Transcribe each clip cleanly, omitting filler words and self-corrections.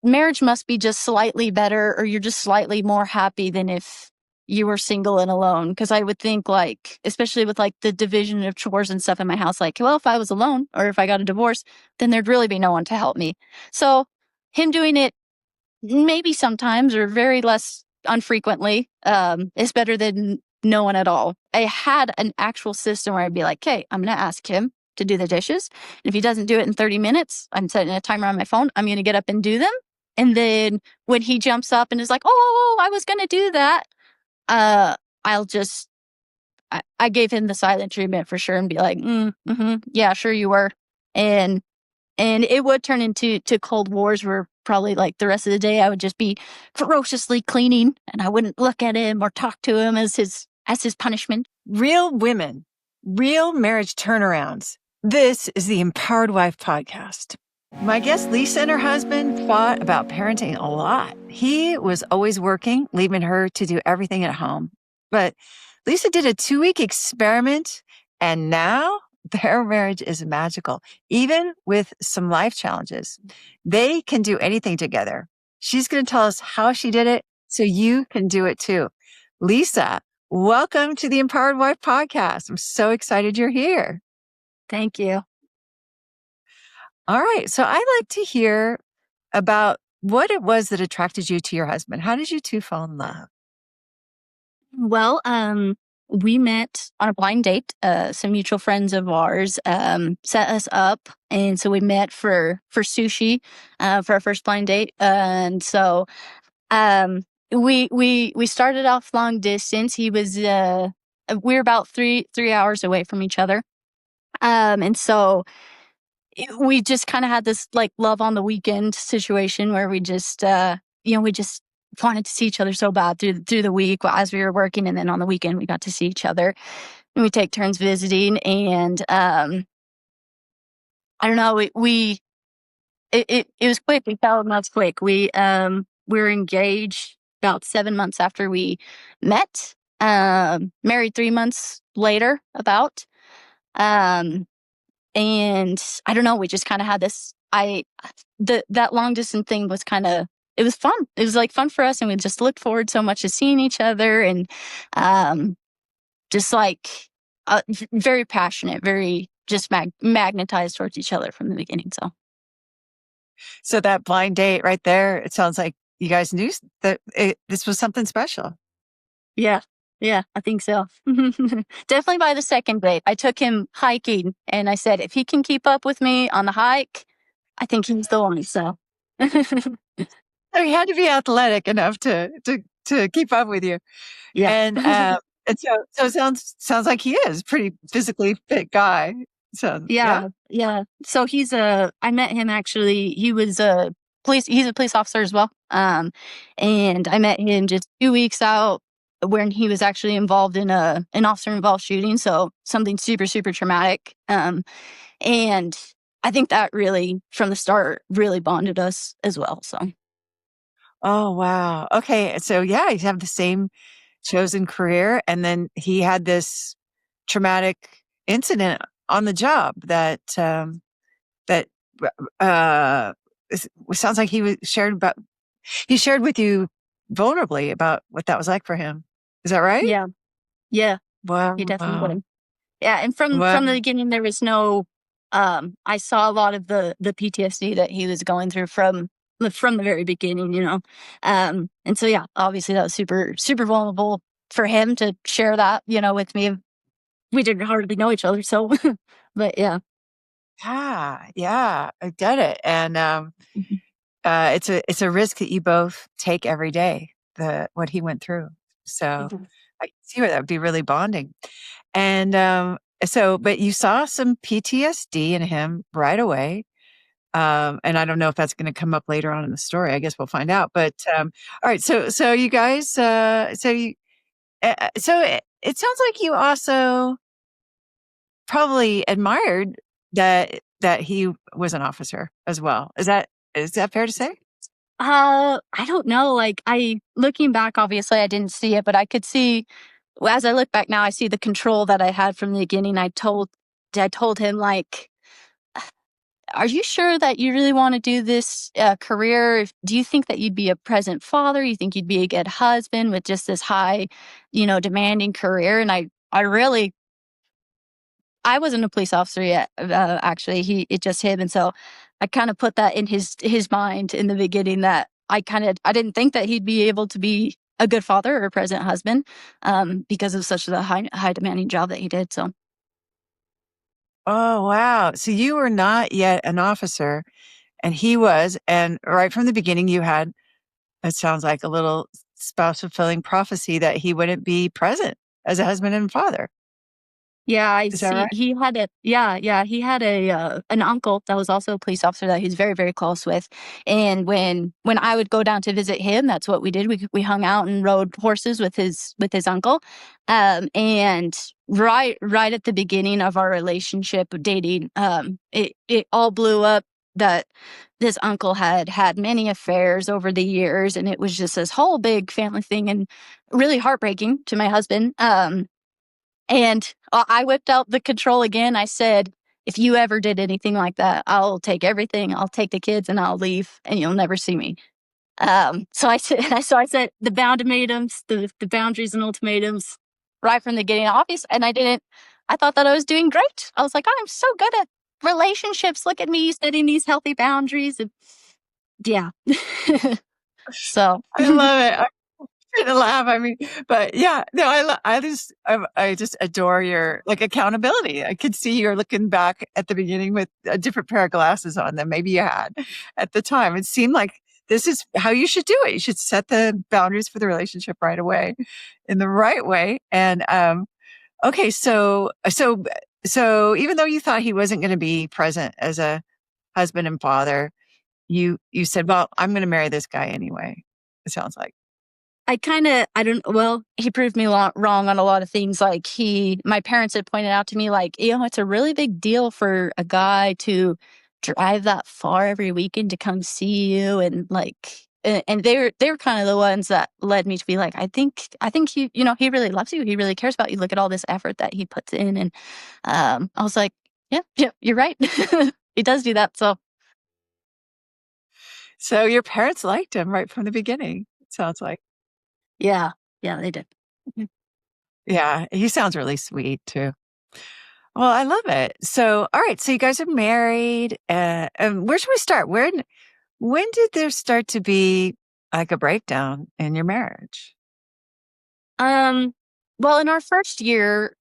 marriage must be just slightly better, or you're just slightly more happy than if you were single and alone. Because I would think, like, especially with like the division of chores and stuff in my house, like, well, if I was alone or if I got a divorce, then there'd really be no one to help me. So him doing it maybe sometimes or very less unfrequently is better than no one at all. I had an actual system where I'd be like, okay, I'm going to ask him to do the dishes. And if he doesn't do it in 30 minutes, I'm setting a timer on my phone. I'm going to get up and do them. And then when he jumps up and is like, oh, I was going to do that, I'll just, I gave him the silent treatment for sure and be like, yeah, sure you were. And it would turn into cold wars where probably like the rest of the day I would just be ferociously cleaning and I wouldn't look at him or talk to him as his punishment. Real women, real marriage turnarounds. This is the Empowered Wife Podcast. My guest Lisa and her husband fought about parenting a lot. He was always working, leaving her to do everything at home. But Lisa did a 2-week experiment, and now their marriage is magical. Even with some life challenges, they can do anything together. She's going to tell us how she did it so you can do it too. Lisa, welcome to the Empowered Wife Podcast. I'm so excited you're here. Thank you. All right. So I'd like to hear about what it was that attracted you to your husband. How did you two fall in love? Well, we met on a blind date. Some mutual friends of ours set us up, and so we met for sushi for our first blind date. And so we started off long distance. He was we were about three hours away from each other, and so we just kind of had this like love on the weekend situation where we just we just wanted to see each other so bad through the week as we were working, and then on the weekend we got to see each other and we take turns visiting. And I don't know, it was quick. We fell in love quick. We were engaged about 7 months after we met, married 3 months later about. And I don't know, we just kind of had this, that long distance thing was kind of, it was fun. It was like fun for us. And we just looked forward so much to seeing each other, and just like very passionate, very just magnetized towards each other from the beginning. So that blind date right there, it sounds like you guys knew that this was something special. Yeah, I think so. Definitely by the second date, I took him hiking and I said, if he can keep up with me on the hike, I think he's the one. So So he had to be athletic enough to keep up with you. yeah. And so it sounds like he is a pretty physically fit guy. So Yeah. So I met him actually. He's a police officer as well. And I met him just 2 weeks out when he was actually involved in an officer involved shooting. So something super, super traumatic. And I think that really from the start really bonded us as well. So. Oh, wow. Okay. So yeah, you have the same chosen career, and then he had this traumatic incident on the job that sounds like he shared with you vulnerably about what that was like for him. Is that right? Yeah. Wow. He definitely would. Yeah. And from Wow. the beginning, there was no, I saw a lot of the PTSD that he was going through from the very beginning, and so, yeah, obviously that was super, super vulnerable for him to share that, with me. We didn't hardly know each other. So, but yeah. Yeah, I get it. And, it's a risk that you both take every day, what he went through. So I see where that would be really bonding. And, but you saw some PTSD in him right away. And I don't know if that's going to come up later on in the story. I guess we'll find out. But, all right. So you guys, it sounds like you also probably admired that he was an officer as well. Is that fair to say? I don't know. Like, looking back, obviously I didn't see it, but I could see, as I look back now, I see the control that I had from the beginning. I told him, like, are you sure that you really want to do this career? Do you think that you'd be a present father? You think you'd be a good husband with just this high, demanding career? And I really, I wasn't a police officer yet. Actually, it just him, and so I kind of put that in his mind in the beginning that I didn't think that he'd be able to be a good father or a present husband, because of such a high demanding job that he did. So Oh, wow. So you were not yet an officer and he was. And right from the beginning, you had, it sounds like a little spouse fulfilling prophecy that he wouldn't be present as a husband and father. yeah, I Is that see. right? He had a yeah. He had an uncle that was also a police officer that he's very very close with. And when I would go down to visit him, that's what we did. We hung out and rode horses with his uncle. And right at the beginning of our relationship dating, it all blew up that this uncle had many affairs over the years, and it was just this whole big family thing and really heartbreaking to my husband. And I whipped out the control again. I said, if you ever did anything like that, I'll take everything. I'll take the kids and I'll leave and you'll never see me. So I said, so I said the ultimatums, the boundaries and ultimatums right from the beginning, obvious. And I thought that I was doing great. I was like, I'm so good at relationships. Look at me setting these healthy boundaries. And yeah. So I love it. To laugh. I mean, but yeah, no, I just adore your like accountability. I could see you're looking back at the beginning with a different pair of glasses on than maybe you had at the time. It seemed like this is how you should do it. You should set the boundaries for the relationship right away in the right way. And, okay. So even though you thought he wasn't going to be present as a husband and father, you said, well, I'm going to marry this guy anyway. It sounds like. I don't, well, he proved me wrong on a lot of things. Like my parents had pointed out to me, like, it's a really big deal for a guy to drive that far every weekend to come see you. And like, and they were kind of the ones that led me to be like, I think he really loves you. He really cares about you. Look at all this effort that he puts in. And, I was like, yeah, you're right. He does do that. So So your parents liked him right from the beginning, it sounds like. yeah, yeah, they did. Mhm. Yeah, he sounds really sweet too. Well, I love it. So, all right, so you guys are married. And where should we start? When did there start to be like a breakdown in your marriage? Um, well, in our first year,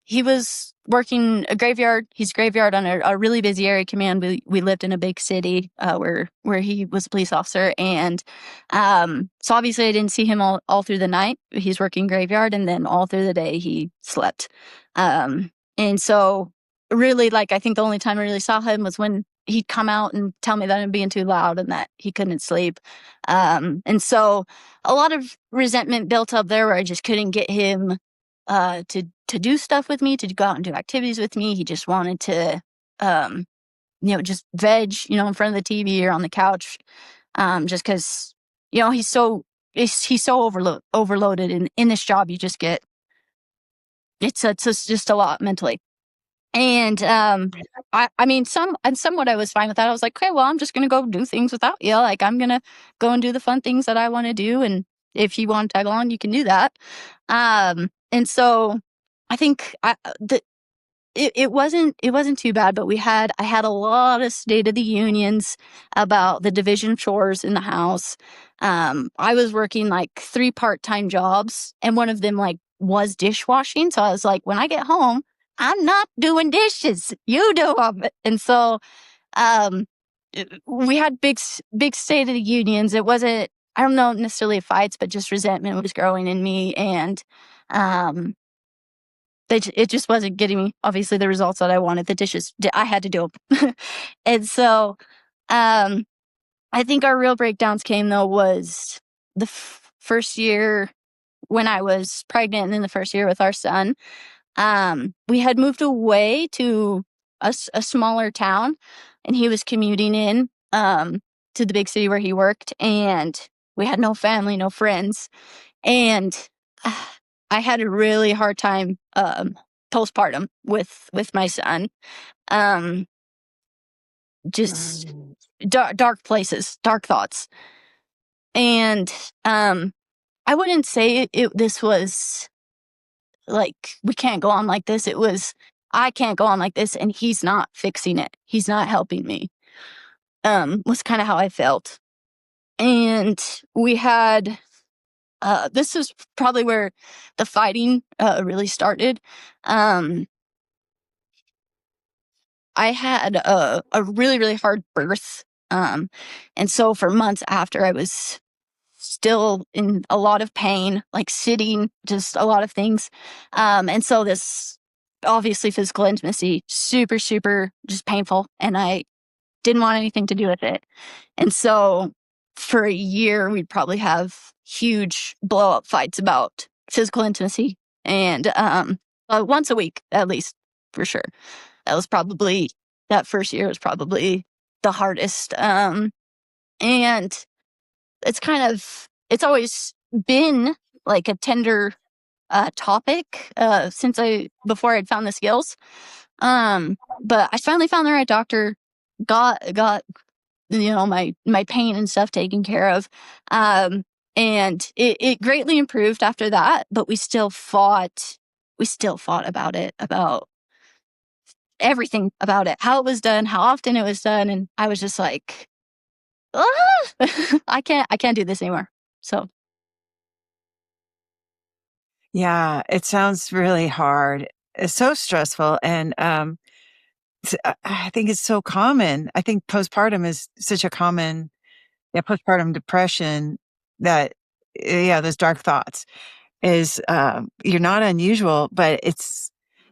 he was working a graveyard. He's graveyard on a really busy area command. We lived in a big city, where he was a police officer, and so obviously I didn't see him all through the night. He's working graveyard, and then all through the day he slept. And so really, like I think the only time I really saw him was when he'd come out and tell me that I'm being too loud and that he couldn't sleep. And so a lot of resentment built up there where I just couldn't get him to do stuff with me, to go out and do activities with me. He just wanted to um, just veg, in front of the TV or on the couch, just because he's so overloaded in this job. You just get it's just a lot mentally. And I mean, somewhat I was fine with that. I was like, okay, well, I'm just gonna go do things without you. Like, I'm gonna go and do the fun things that I want to do, and if you want to tag along, you can do that. And so I think it wasn't too bad, but I had a lot of State of the Unions about the division of chores in the house. I was working like 3 part-time jobs, and one of them like was dishwashing. So I was like, when I get home, I'm not doing dishes. You do them. And so um, we had big State of the Unions. It wasn't, I don't know necessarily fights, but just resentment was growing in me, and um, it just wasn't getting me, obviously, the results that I wanted. The dishes, I had to do them. And so, um, I think our real breakdowns came, though, was the first year when I was pregnant, and then the first year with our son. We had moved away to a smaller town, and he was commuting in to the big city where he worked, and we had no family, no friends. And uh, I had a really hard time postpartum with my son. Um, just dark places, dark thoughts. And I wouldn't say this was like, we can't go on like this. It was, I can't go on like this, and he's not fixing it. He's not helping me. Was kind of how I felt. And we had, this is probably where the fighting really started. Um, I had a really, really hard birth. And so for months after, I was still in a lot of pain, like sitting, just a lot of things. And so this obviously physical intimacy, super, super just painful. And I didn't want anything to do with it. And so for a year, we'd probably have huge blow up fights about physical intimacy. And once a week, at least, for sure. That was probably, that first year was probably the hardest. And it's always been like a tender topic before I'd found the skills. But I finally found the right doctor, got my pain and stuff taken care of. And it greatly improved after that, but we still fought about it, about everything about it, how it was done, how often it was done. And I was just like, ah! I can't do this anymore. So Yeah, it sounds really hard. It's so stressful. And I think it's so common. I think postpartum is such a common, postpartum depression that, those dark thoughts is, you're not unusual, but it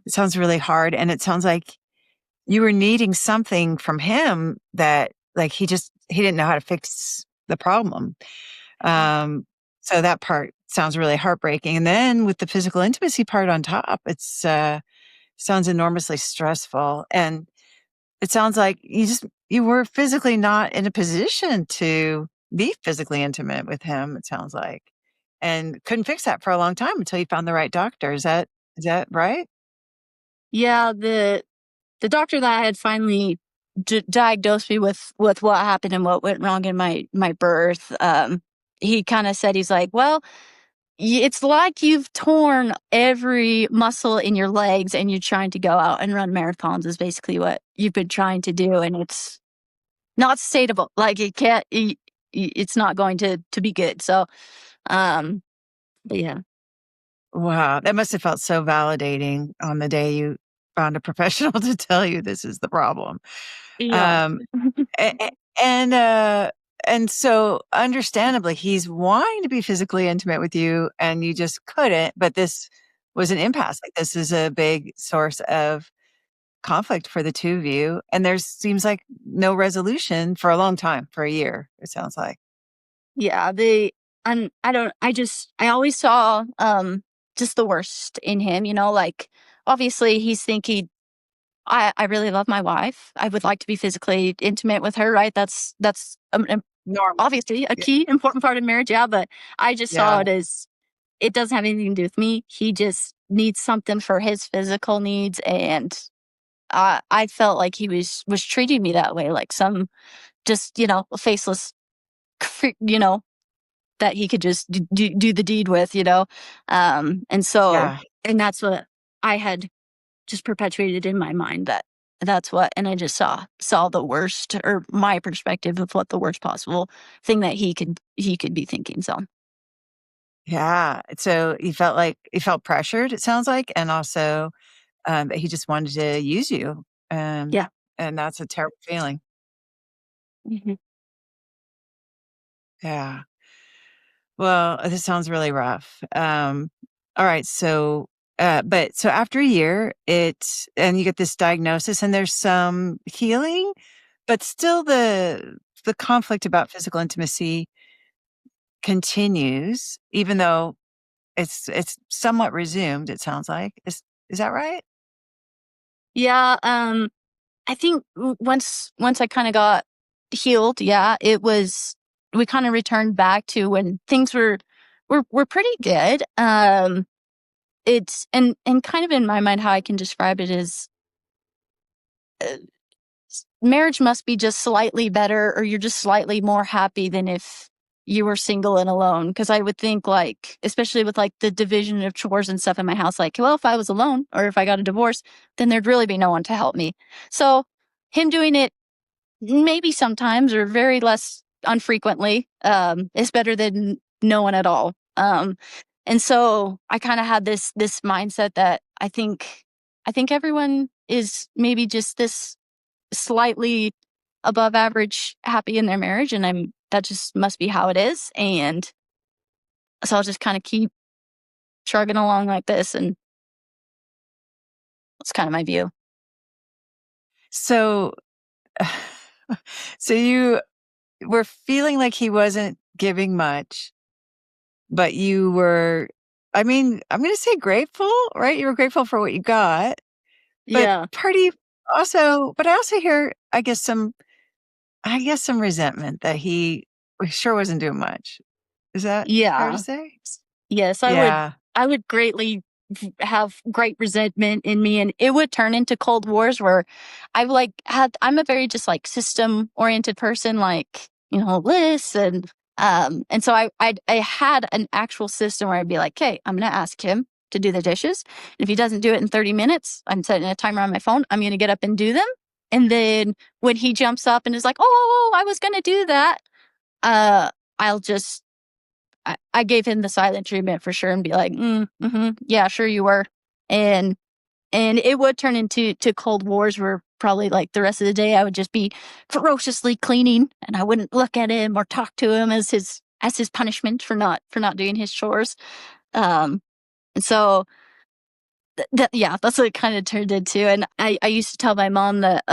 sounds really hard. And it sounds like you were needing something from him that like he didn't know how to fix the problem. Um, so that part sounds really heartbreaking. And then with the physical intimacy part on top, it's sounds enormously stressful. And it sounds like you were physically not in a position to be physically intimate with him, it sounds like. And couldn't fix that for a long time until you found the right doctor. Is that right? yeah, the doctor that had finally diagnosed me with what happened and what went wrong in my birth, he kind of said, he's like, well, it's like you've torn every muscle in your legs and you're trying to go out and run marathons is basically what you've been trying to do, and it's not sustainable. Like it can't, it's not going to be good. So, but yeah, Wow, that must have felt so validating on the day you found a professional to tell you this is the problem. yeah, Um, a- a- and uh, and so understandably, he's wanting to be physically intimate with you, and you just couldn't. But this was an impasse. Like this is a big source of conflict for the two of you, and there seems like no resolution for a long time, for a year. It sounds like. yeah. And I don't. I always saw just the worst in him. Like obviously he's thinking, I really love my wife. I would like to be physically intimate with her, right? That's Normal. obviously a Yeah. key important part of marriage, yeah, but I just Yeah. saw it as it doesn't have anything to do with me. He just needs something for his physical needs, and I felt like he was treating me that way, like some just a faceless, you know, that he could just do the deed with, and so Yeah. and that's what I had just perpetuated in my mind, that's what, and I just saw the worst, or my perspective of what the worst possible thing that he could be thinking. So Yeah. So you felt pressured, it sounds like, and also that he just wanted to use you. Um, yeah. and that's a terrible feeling. Mhm. Yeah. Well, this sounds really rough. All right. So, but so after a year, and you get this diagnosis, and there's some healing, but still the conflict about physical intimacy continues, even though it's somewhat resumed. It sounds like is that right? Yeah, I think once I kind of got healed, yeah, it was, we kind of returned back to when things were pretty good. It's and kind of in my mind how I can describe it is, uh, marriage must be just slightly better, or you're just slightly more happy than if you were single and alone. Because I would think, like, especially with like the division of chores and stuff in my house, like, well, if I was alone or if I got a divorce, then there'd really be no one to help me. So him doing it maybe sometimes or very less unfrequently is better than no one at all. And so I kind of had this mindset that I think everyone is maybe just this slightly above average happy in their marriage, and that just must be how it is. And so I'll just kind of keep chugging along like this, and that's kind of my view. So, so you were feeling like he wasn't giving much, but you were, I mean, I'm going to say grateful, right? You were grateful for what you got, but Yeah. but I also hear, I guess some resentment that he sure wasn't doing much. Is that fair to Yeah. say? Yes, Yeah. I would greatly have great resentment in me, and it would turn into cold wars where I'm a very just like system oriented person, like, lists and so I had an actual system where I'd be like, okay, I'm gonna ask him to do the dishes. And if he doesn't do it in 30 minutes, I'm setting a timer on my phone. I'm gonna get up and do them. And then when he jumps up and is like, oh, I was gonna do that, uh, I'll just I gave him the silent treatment for sure and be like, yeah, sure you were. And it would turn into cold wars where probably like the rest of the day I would just be ferociously cleaning and I wouldn't look at him or talk to him as his punishment for not doing his chores. And so yeah, that's what it kind of turned into. And I used to tell my mom that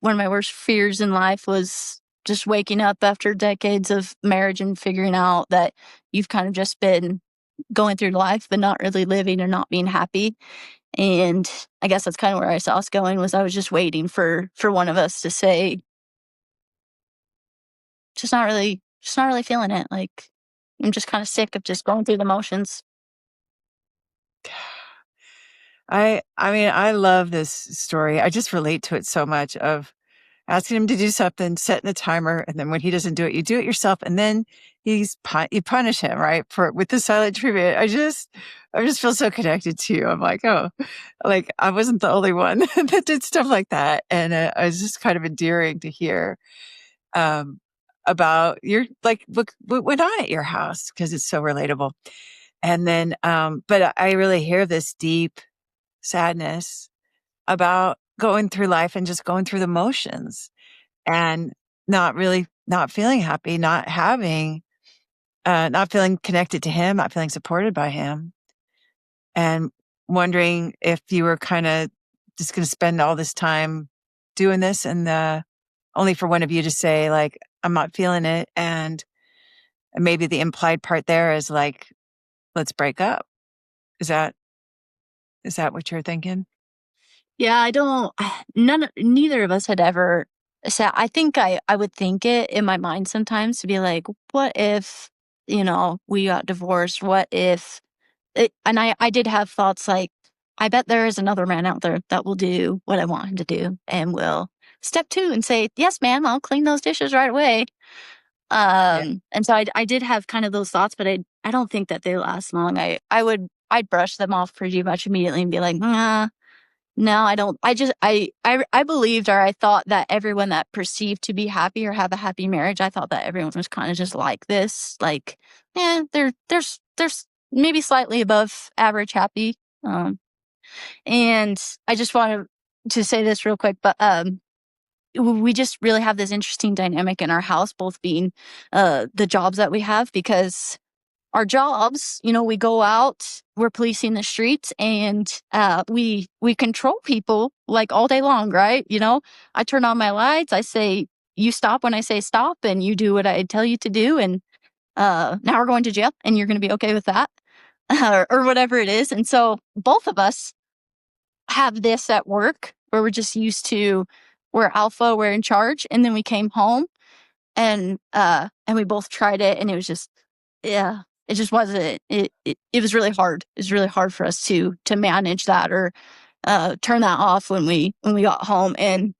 one of my worst fears in life was just waking up after decades of marriage and figuring out that you've kind of just been going through life but not really living or not being happy. And I guess that's kind of where I saw us going, was I was just waiting for one of us to say, just not really feeling it. Like, I'm just kind of sick of just going through the motions. I mean, I love this story. I just relate to it so much of asking him to do something, setting a timer, and then when he doesn't do it, you do it yourself, and then you punish him, right? For with the silent treatment. I just feel so connected to you. I'm like, oh, like I wasn't the only one that did stuff like that, and it was just kind of endearing to hear um, about your like what went on at your house because it's so relatable. And then, but I really hear this deep sadness about going through life and just going through the motions and not feeling happy, not feeling connected to him, not feeling supported by him, and wondering if you were kind of just going to spend all this time doing this and only for one of you to say like, I'm not feeling it. And maybe the implied part there is like, let's break up. Is that, is that what you're thinking? Yeah, I don't, neither of us had ever said, I think I would think it in my mind sometimes to be like, what if, we got divorced? What if, and I did have thoughts like, I bet there is another man out there that will do what I want him to do and will step two and say, yes, ma'am, I'll clean those dishes right away. Yeah. And so I did have kind of those thoughts, but I don't think that they last long. I'd brush them off pretty much immediately and be like, nah, no, I don't. I believed, or I thought that everyone that perceived to be happy or have a happy marriage, I thought that everyone was kind of just like this. Like, there's maybe slightly above average happy. And I just wanted to say this real quick, but we just really have this interesting dynamic in our house, both being the jobs that we have, because our jobs, we go out, we're policing the streets, and we control people like all day long, right? I turn on my lights, I say, you stop when I say stop, and you do what I tell you to do, and now we're going to jail, and you're going to be okay with that, or whatever it is. And so both of us have this at work where we're just used to, we're alpha, we're in charge, and then we came home and we both tried it, and it was just, yeah, it just wasn't, it was really hard. It was really hard for us to manage that or turn that off when we got home. And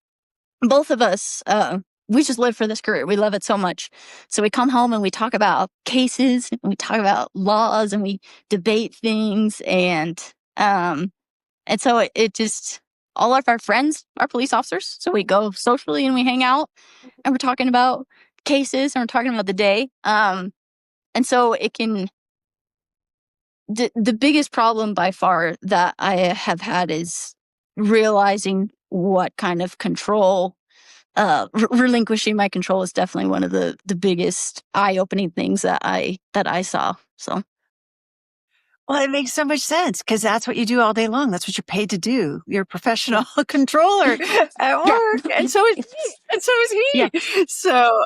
both of us, we just live for this career. We love it so much. So we come home and we talk about cases and we talk about laws and we debate things. And so it just, all of our friends are police officers. So we go socially and we hang out and we're talking about cases and we're talking about the day. And so it can, the biggest problem by far that I have had is realizing what kind of control relinquishing my control is definitely one of the biggest eye-opening things that I saw. So Well, it makes so much sense because that's what you do all day long. That's what you're paid to do. You're a professional controller at yeah, work. And so is he. And so is yeah, he. So,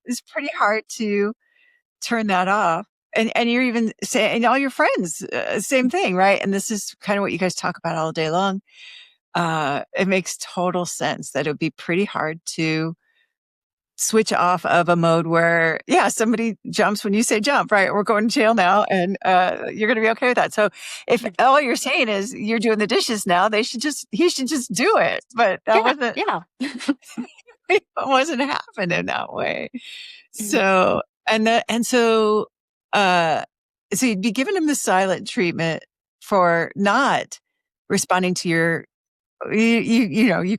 it's pretty hard to turn that off. And you're even saying, and all your friends, same thing, right? And this is kind of what you guys talk about all day long. It makes total sense that it would be pretty hard to switch off of a mode where, yeah, somebody jumps when you say jump, right? We're going to jail now and you're going to be okay with that. So if all you're saying is you're doing the dishes now, he should just do it. But that yeah, wasn't, yeah. it wasn't happening that way. So, uh, so you'd be giving him the silent treatment for not responding to you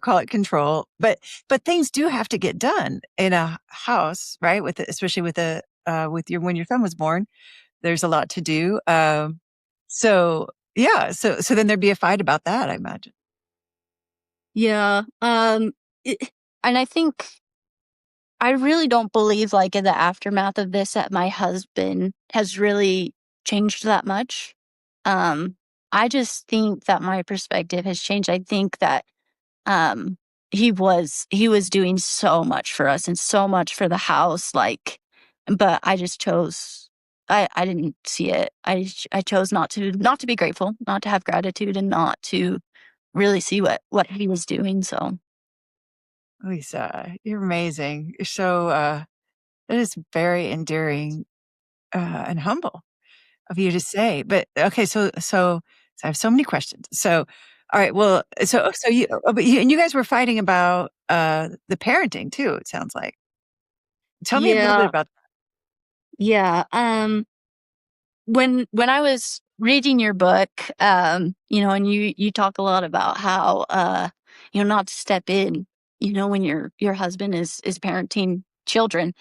call it control, but things do have to get done in a house, right? Especially when your son was born, there's a lot to do. So yeah, so then there'd be a fight about that, I imagine. Yeah. And I think I really don't believe, like, in the aftermath of this that my husband has really changed that much. Um, I just think that my perspective has changed. I think that um he was doing so much for us and so much for the house, like, but I just chose, I didn't see it. I chose not to be grateful, not to have gratitude, and not to really see what he was doing. So Lisa, you're amazing. You're so, that is very endearing, and humble of you to say. But okay, so I have so many questions. So, all right, well, and you guys were fighting about the parenting too. It sounds like. Tell me a little bit yeah, about. yeah. When I was reading your book, and you talk a lot about how not to step in, when your husband is parenting children.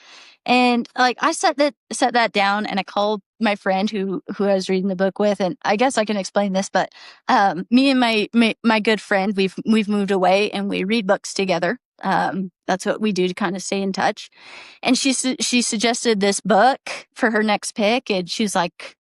And, like, I set that down, and I called my friend who I was reading the book with, and I guess I can explain this, but, me and my good friend, we've moved away, and we read books together. That's what we do to kinda stay in touch. And she suggested this book for her next pick, and she's like,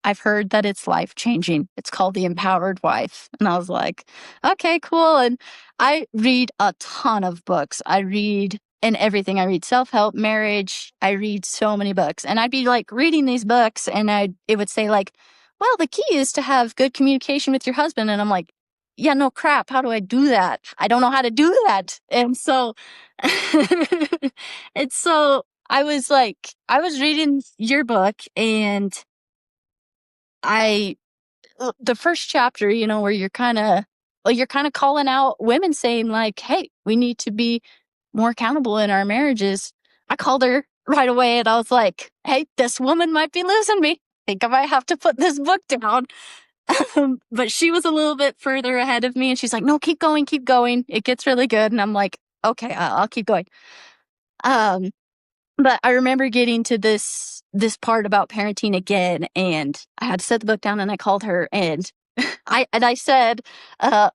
"I've heard that it's life-changing. It's called The Empowered Wife." And I was like, "Okay, cool." And I read a ton of books. I read and everything. I read self-help, marriage. I read so many books. And I'd be, like, reading these books, and it would say, like, "Well, the key is to have good communication with your husband." And I'm like, "Yeah, no crap. How do I do that? I don't know how to do that." And so and so I was reading your book, and I the first chapter, where you're kind of calling out women, saying, like, "Hey, we need to be more accountable in our marriages." I called her right away, and I was like, "Hey, this woman might be losing me. Think I might have to put this book down." But she was a little bit further ahead of me, and she's like, "No, keep going, keep going. It gets really good." And I'm like, "Okay, I'll keep going." Um, but I remember getting to this part about parenting again, and I had to set the book down, and I called her, and I said, I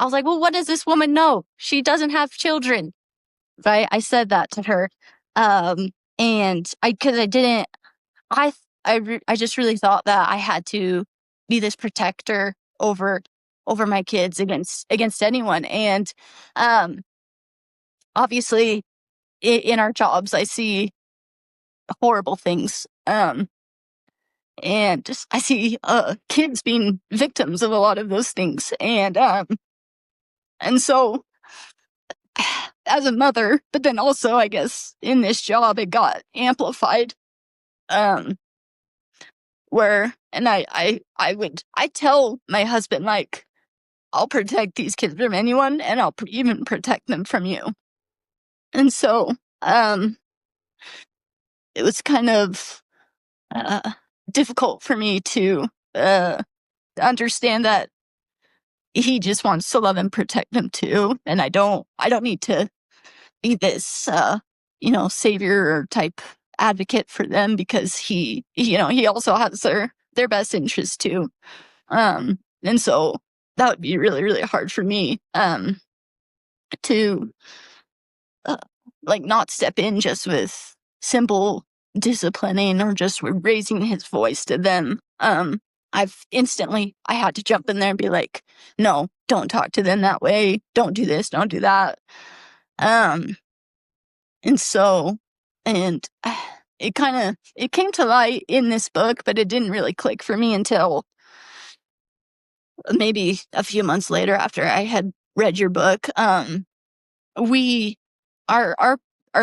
was like, "Well, what does this woman know? She doesn't have children." Right? I said that to her. Um, and because I didn't, I just really thought that I had to be this protector over my kids against anyone. And um, obviously, in our jobs, I see horrible things. And just I see kids being victims of a lot of those things. And so as a mother, but then also, I guess, in this job, it got amplified. Um, where, and I tell my husband, like, I'll protect these kids from anyone, and I'll even protect them from you. And so, it was kind of difficult for me to understand that he just wants to love and protect them too, and I don't need to be this savior type advocate for them, because he also has their best interest too. And so that would be really, really hard for me to like not step in just with simple disciplining or just raising his voice to them. I had to jump in there and be like, no, don't talk to them that way. Don't do this. Don't do that. Um, and so, and it came to light in this book, but it didn't really click for me until maybe a few months later after I had read your book. We, our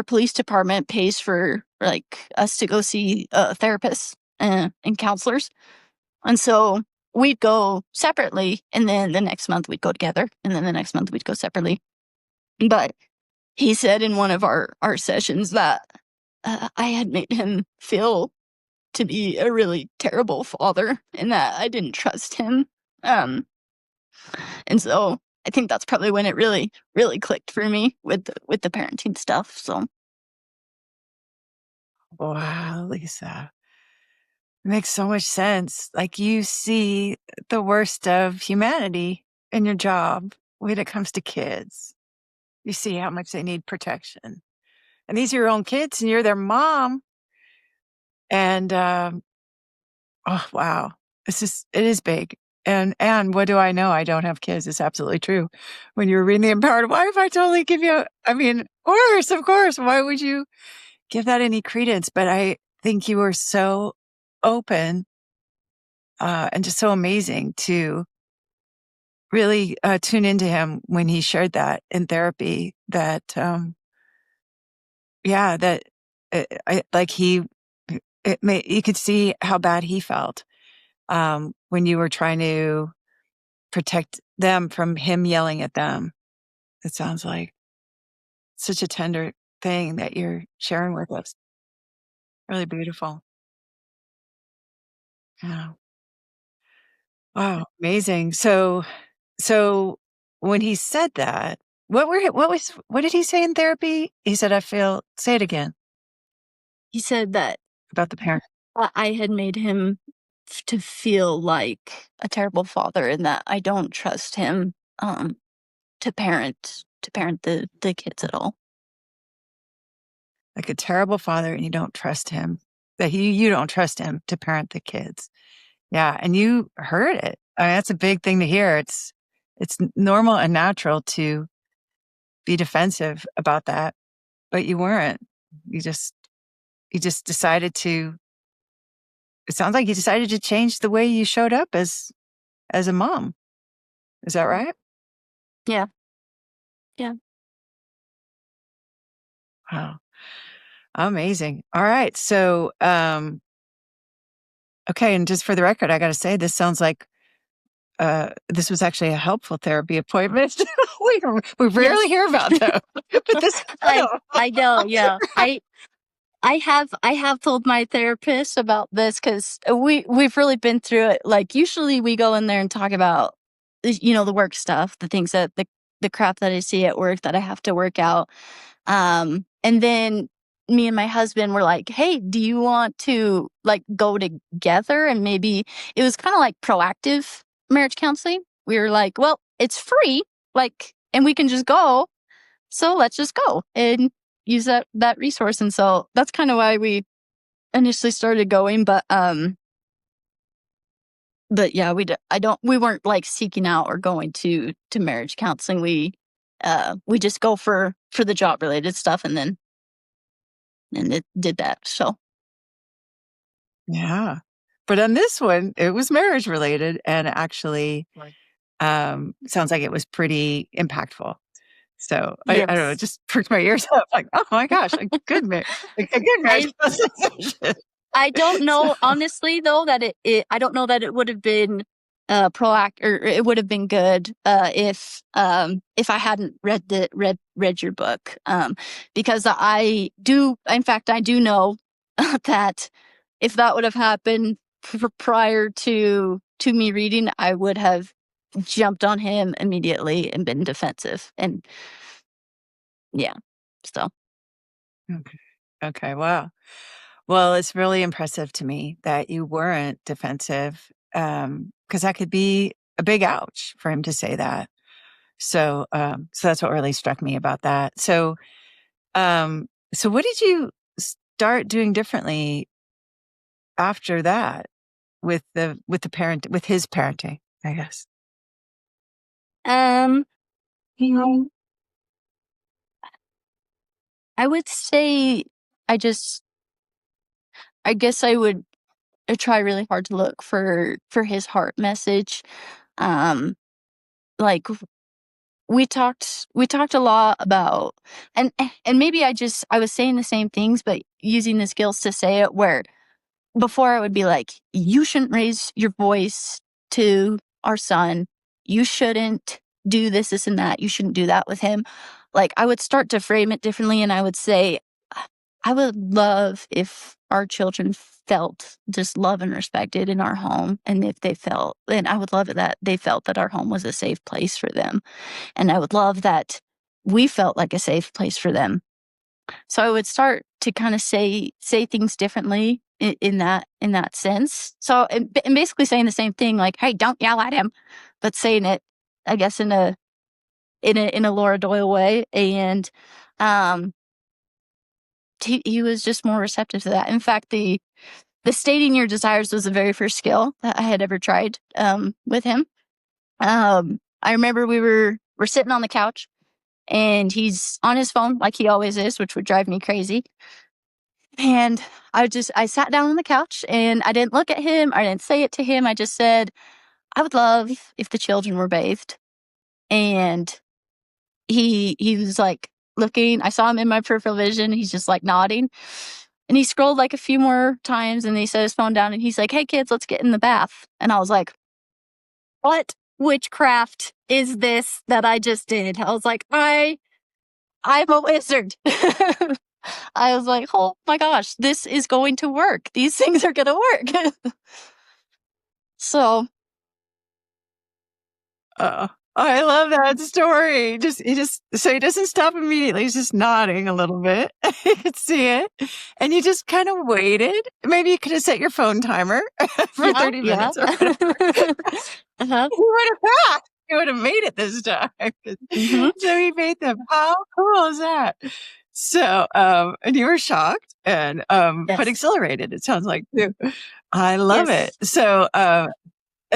police department pays for like us to go see therapists and counselors. And so we'd go separately, and then the next month we'd go together, and then the next month we'd go separately. But he said in one of our sessions that I had made him feel to be a really terrible father, and that I didn't trust him. And so I think that's probably when it really, really clicked for me with the parenting stuff. So, Wow, Lisa. It makes so much sense. Like, you see the worst of humanity in your job when it comes to kids. You see how much they need protection. And these are your own kids, and you're their mom. And oh wow, it is big. And what do I know? I don't have kids. It's absolutely true. When you were reading The Empowered Wife, I totally give you. I mean, of course. Why would you give that any credence? But I think you were so open and just so amazing to really tune into him when he shared that in therapy. That that you could see how bad he felt when you were trying to protect them from him yelling at them. It sounds like such a tender thing that you're sharing with us. Really beautiful. Yeah. Wow. Amazing. So when he said that, what did he say in therapy? He said, say it again he said that about the parent. I had made him to feel like a terrible father, and that I don't trust him to parent the kids at all. Like a terrible father, and you don't trust him. That you don't trust him to parent the kids. Yeah, and you heard it. I mean, that's a big thing to hear. It's normal and natural to be defensive about that, but you weren't. You just decided to. It sounds like you decided to change the way you showed up as a mom. Is that right? Yeah. Yeah. Wow. Amazing. All right. So, okay. And just for the record, I got to say, this sounds like this was actually a helpful therapy appointment. we rarely hear about them, but this. I know. Yeah. I have told my therapist about this, because we've really been through it. Like, usually we go in there and talk about the work stuff, the things that the crap that I see at work that I have to work out. And then me and my husband were like, hey, do you want to like go together? And maybe it was kind of like proactive marriage counseling. We were like, well, it's free, like, and we can just go. So let's just go and use that resource. And so that's kind of why we initially started going. But yeah, we weren't like seeking out or going to marriage counseling. We just go for the job related stuff, and it did that. So Yeah. But on this one, it was marriage related, and actually sounds like it was pretty impactful. So I don't know, it just perked my ears up like, oh my gosh, a good marriage. I don't know, honestly, though, that I don't know that it would have been or it would have been good if I hadn't read your book, because I do know that if that would have happened prior to me reading, I would have jumped on him immediately and been defensive. And yeah, so Okay. Okay. Wow. Well, it's really impressive to me that you weren't defensive, because that could be a big ouch for him to say that. So that's what really struck me about that. So what did you start doing differently after that with his parenting, I guess? um you know, I would say I just I guess I would try really hard to look for his heart message. Um, like we talked a lot about, and maybe I was saying the same things, but using the skills to say it, where before I would be like, you shouldn't raise your voice to our son. You shouldn't do this, this, and that. You shouldn't do that with him. Like, I would start to frame it differently, and I would say, I would love if our children felt just loved and respected in our home. And if they felt, and I would love it that they felt that our home was a safe place for them. And I would love that we felt like a safe place for them. So I would start to kind of say things differently in that sense. So and basically saying the same thing, like, "Hey, don't yell at him," but saying it, I guess, in a Laura Doyle way. And um, he was just more receptive to that. In fact, the stating your desires was the very first skill that I had ever tried with him. I remember we're sitting on the couch, and he's on his phone like he always is, which would drive me crazy. And I sat down on the couch, and I didn't look at him. I didn't say it to him. I just said, I would love if the children were bathed. And he was like looking. I saw him in my peripheral vision. He's just like nodding. And he scrolled like a few more times, and he set his phone down, and he's like, "Hey kids, let's get in the bath." And I was like, what witchcraft is this that I just did? I was like, I'm a wizard. I was like, oh my gosh, this is going to work. These things are going to work. So, Oh, I love that story. So he doesn't stop immediately. He's just nodding a little bit. You could see it. And you just kind of waited. Maybe you could have set your phone timer for 30 yeah. minutes or whatever. uh-huh. He would have passed. He would have made it this time. Mm-hmm. So he made them. How cool is that? So, and you were shocked and, but Yes. exhilarated, it sounds like too. I love Yes. it. So, and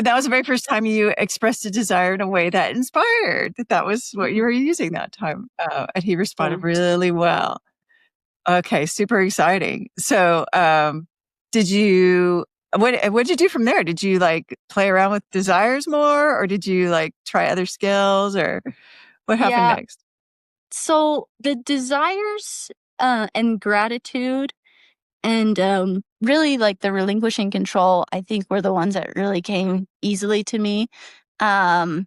that was the very first time you expressed a desire in a way that inspired. That was what you were using that time. And he responded Yeah. really well. Okay, super exciting. So, did you, what did you do from there? Did you like play around with desires more, or did you like try other skills, or what happened Yeah. next? So the desires and gratitude and really like the relinquishing control, I think, were the ones that really came easily to me. Um,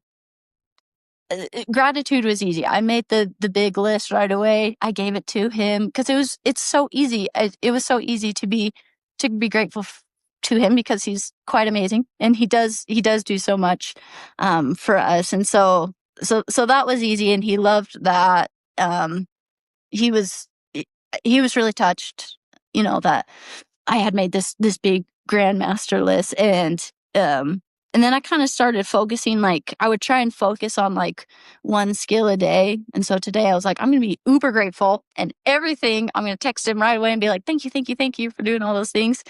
Gratitude was easy. I made the big list right away. I gave it to him because it's so easy. It was so easy to be grateful to him, because he's quite amazing, and he does do so much for us. And so that was easy, and he loved that. Um, he was he was really touched, that I had made this big grandmaster list. And then I kind of started focusing, like I would try and focus on like one skill a day. And so today I was like, I'm going to be uber grateful, and everything I'm going to text him right away and be like, thank you, thank you, thank you for doing all those things.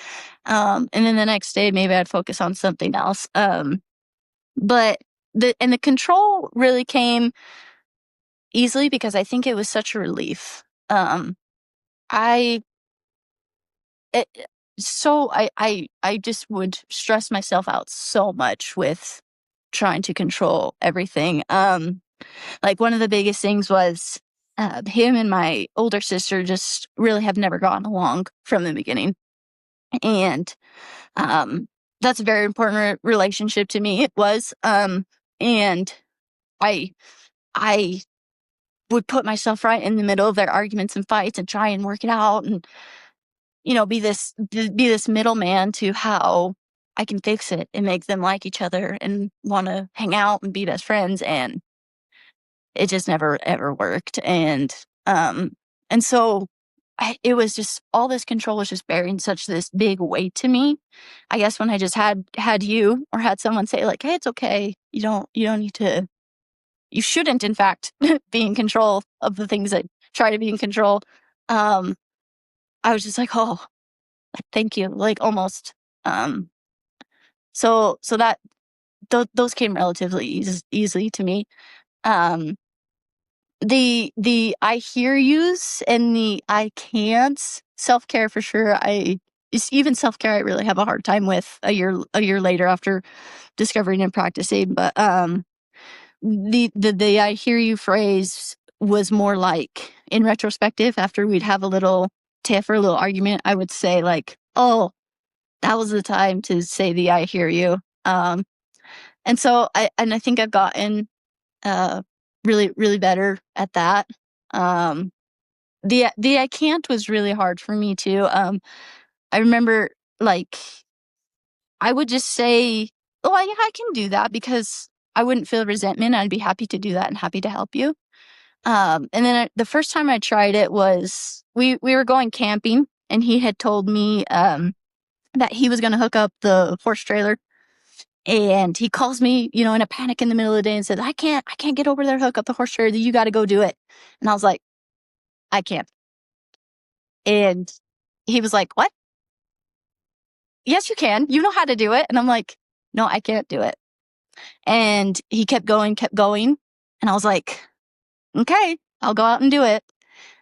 And then the next day maybe I'd focus on something else. But the control really came easily because I think it was such a relief. I it, so I just would stress myself out so much with trying to control everything. Like one of the biggest things was him and my older sister just really have never gotten along from the beginning. And um that's a very important relationship to me. It was. And I, I would put myself right in the middle of their arguments and fights and try and work it out and, be this middleman to how I can fix it and make them like each other and want to hang out and be best friends. And it just never ever worked. And so it was just all this control was just bearing such this big weight to me. I guess when I just had you or had someone say like, "Hey, it's okay. You don't need to. You shouldn't, in fact, be in control of the things that try to be in control." Um, I was just like, "Oh, thank you." Like almost. Um, so that those came relatively easily to me. Um, the I hear yous and the I can't self-care for sure. It's even self-care I really have a hard time with a year later after discovering and practicing. But the I hear you phrase was more like in retrospective after we'd have a little tiff or a little argument, I would say like, "Oh, that was the time to say the I hear you." Um and I think I've gotten uh really really better at that. Um the I can't was really hard for me too. I remember like I would just say, "Oh, yeah, I can do that," because I wouldn't feel resentment. I'd be happy to do that and happy to help you. And then the first time I tried it was we were going camping, and he had told me that he was going to hook up the horse trailer. And he calls me, in a panic in the middle of the day and said, I can't get over there to hook up the horse trailer. You got to go do it." And I was like, "I can't." And he was like, "What? Yes, you can. You know how to do it." And I'm like, "No, I can't do it." And he kept going, kept going. And I was like, "Okay, I'll go out and do it."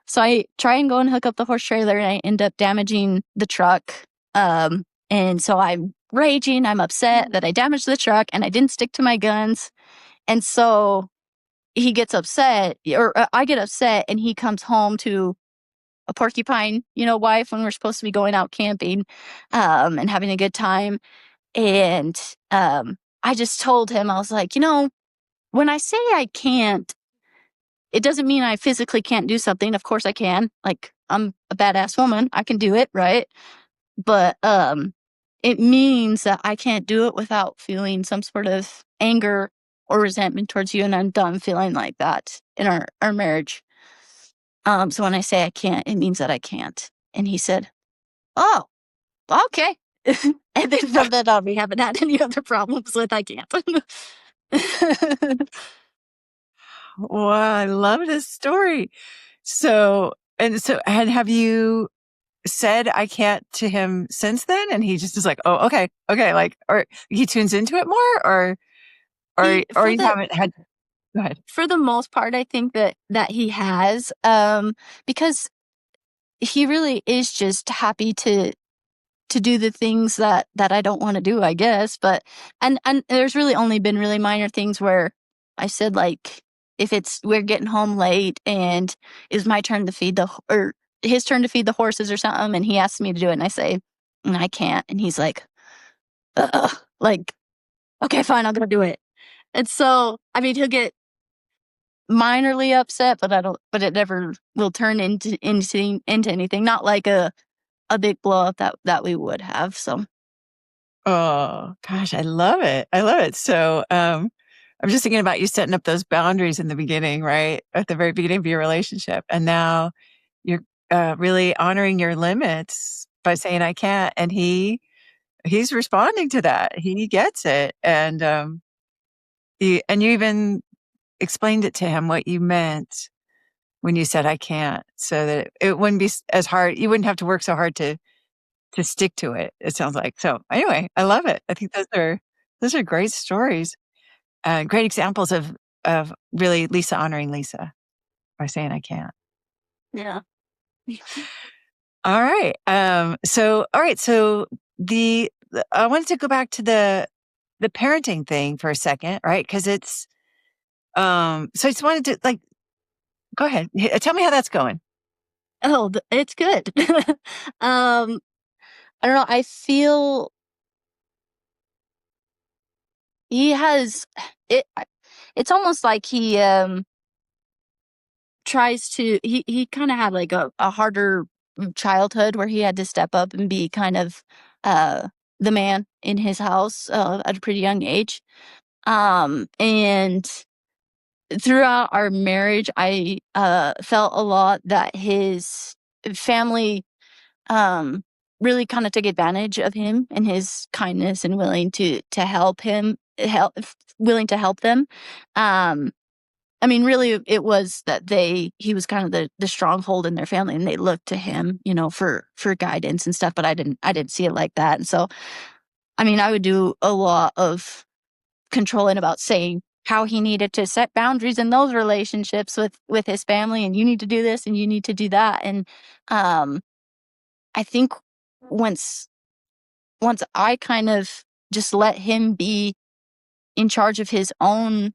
So I try and go and hook up the horse trailer, and I end up damaging the truck. And so I'm raging. I'm upset that I damaged the truck and I didn't stick to my guns. And so he gets upset, or I get upset, and he comes home to a porcupine, wife, when we're supposed to be going out camping, and having a good time. And I just told him, I was like, when I say I can't, it doesn't mean I physically can't do something. Of course I can. Like, I'm a badass woman. I can do it, right? But it means that I can't do it without feeling some sort of anger or resentment towards you, and I'm done feeling like that in our marriage. So when I say I can't, it means that I can't. And he said, "Oh, okay." And then from then on, we haven't had any other problems with I can't. Wow, I love this story. And have you said I can't to him since then? And he just is like, "Oh, okay, okay." Like, or he tunes into it more, he or for you the haven't had, go ahead. for the most part, I think that he has, because he really is just happy to do the things that I don't want to do, I guess. But and there's really only been really minor things where I said like, if it's we're getting home late and it's my turn to feed or his turn to feed the horses or something, and he asks me to do it, and I say, I can't," and he's like, "Ugh," like, "Okay, fine, I'll go do it." And so, I mean, he'll get minorly upset, but I don't. But it never will turn into anything. Not like a big blow up that we would have. So Oh gosh, I love it. I love it. So, I'm just thinking about you setting up those boundaries in the beginning, right? At the very beginning of your relationship. And now you're really honoring your limits by saying I can't. And he's responding to that. He gets it. And you even explained it to him what you meant when you said I can't, so that it wouldn't be as hard. You wouldn't have to work so hard to stick to it. It sounds like. So anyway, I love it. I think those are great stories. Great examples of really Lisa honoring Lisa by saying I can't. yeah. All right. All right. So I wanted to go back to the parenting thing for a second, right? Because so I just wanted to like, go ahead. Tell me how that's going. Oh, it's good. I don't know. I feel he has it. It's almost like he tries to. He kind of had like a harder childhood where he had to step up and be kind of uh the man in his house at a pretty young age. And throughout our marriage, I felt a lot that his family um really kind of took advantage of him and his kindness and willing to help him help willing to help them. um I mean, really, it was that he was kind of the stronghold in their family, and they looked to him, for guidance and stuff. But I didn't see it like that. And so, I mean, I would do a lot of controlling about saying how he needed to set boundaries in those relationships with his family, and you need to do this and you need to do that. And um I think once once I kind of just let him be in charge of his own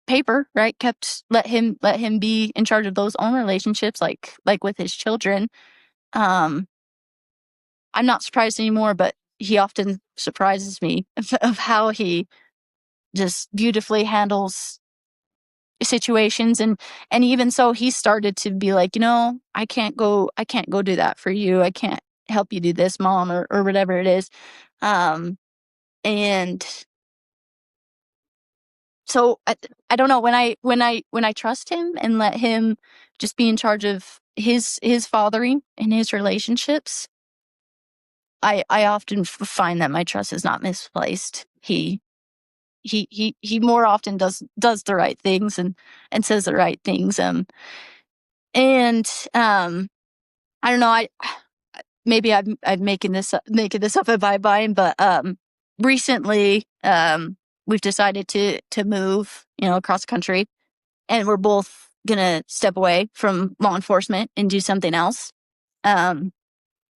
paper, right? Kept let him be in charge of those own relationships, like with his children. Um, I'm not surprised anymore, but he often surprises me of how he just beautifully handles situations. And even so, he started to be like, I can't go do that for you. I can't help you do this, mom, or whatever it is. Um, and so I don't know, when I trust him and let him just be in charge of his fathering and his relationships, I often find that my trust is not misplaced. He more often does the right things and says the right things. And I don't know, I maybe I'm making this up in my mind, but recently we've decided to move, across the country, and we're both gonna step away from law enforcement and do something else. Um,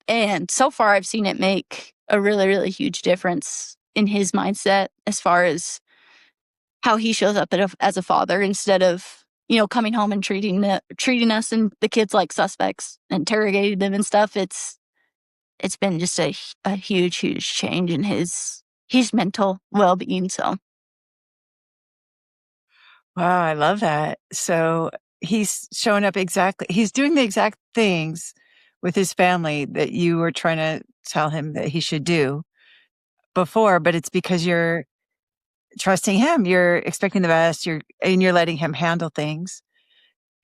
and so far, I've seen it make a really, really huge difference in his mindset as far as how he shows up as a father, instead of coming home and treating us and the kids like suspects, interrogating them and stuff. It's been just a huge, huge change in his mental well being. So Wow, I love that. So he's showing up he's doing the exact things with his family that you were trying to tell him that he should do before, but it's because you're trusting him. You're expecting the best. You're letting him handle things.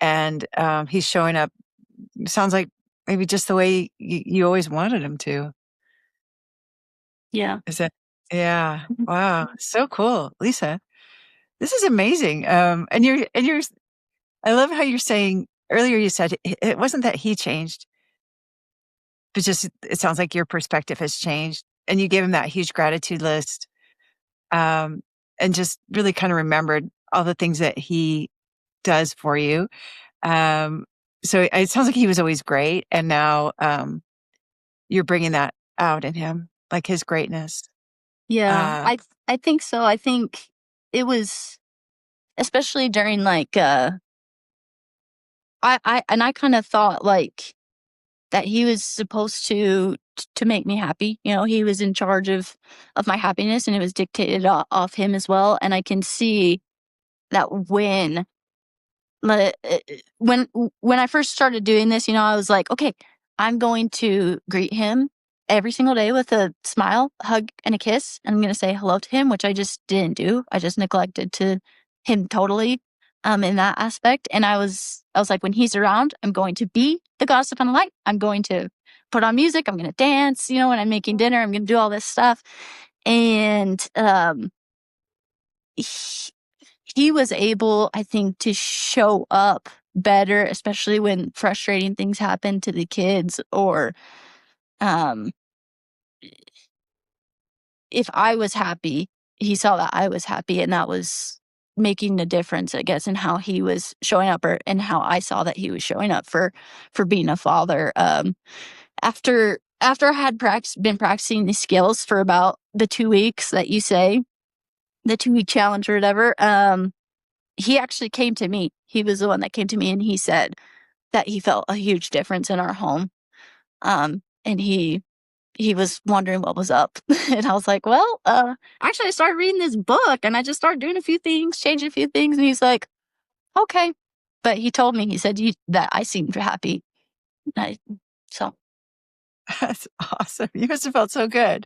And he's showing up, sounds like maybe just the way you always wanted him to. yeah. Is that, yeah. Wow. So cool. Lisa, this is amazing. I love how you're saying earlier, you said it wasn't that he changed, but just it sounds like your perspective has changed. And you gave him that huge gratitude list, um, and just really kind of remembered all the things that he does for you. Um, so it sounds like he was always great. And now you're bringing that out in him, like his greatness. Yeah, Uh, I think so. I think it was, especially during like I kind of thought like that he was supposed to make me happy. He was in charge of my happiness, and it was dictated off him as well. And I can see that Le when when I first started doing this, I was like, "Okay, I'm going to greet him every single day with a smile, hug, and a kiss. And I'm gonna say hello to him," which I just didn't do. I just neglected to him totally, in that aspect. And I was like, "When he's around, I'm going to be the gossip and light. I'm going to put on music. I'm gonna dance. When I'm making dinner, I'm gonna do all this stuff." And he he was able, I think, to show up better, especially when frustrating things happen to the kids, or um, if I was happy, he saw that I was happy, and that was making the difference, I guess, in how he was showing up, and how I saw that he was showing up for being a father. After I had been practicing these skills for about the 2 weeks that you say, the 2-week challenge or whatever, he actually came to me. He was the one that came to me, and he said that he felt a huge difference in our home. And he was wondering what was up. And I was like, well, actually I started reading this book and I just started doing a few things, changing a few things. And he's like, okay. But he told me, he said that I seemed happy. I, so That's awesome. You must have felt so good.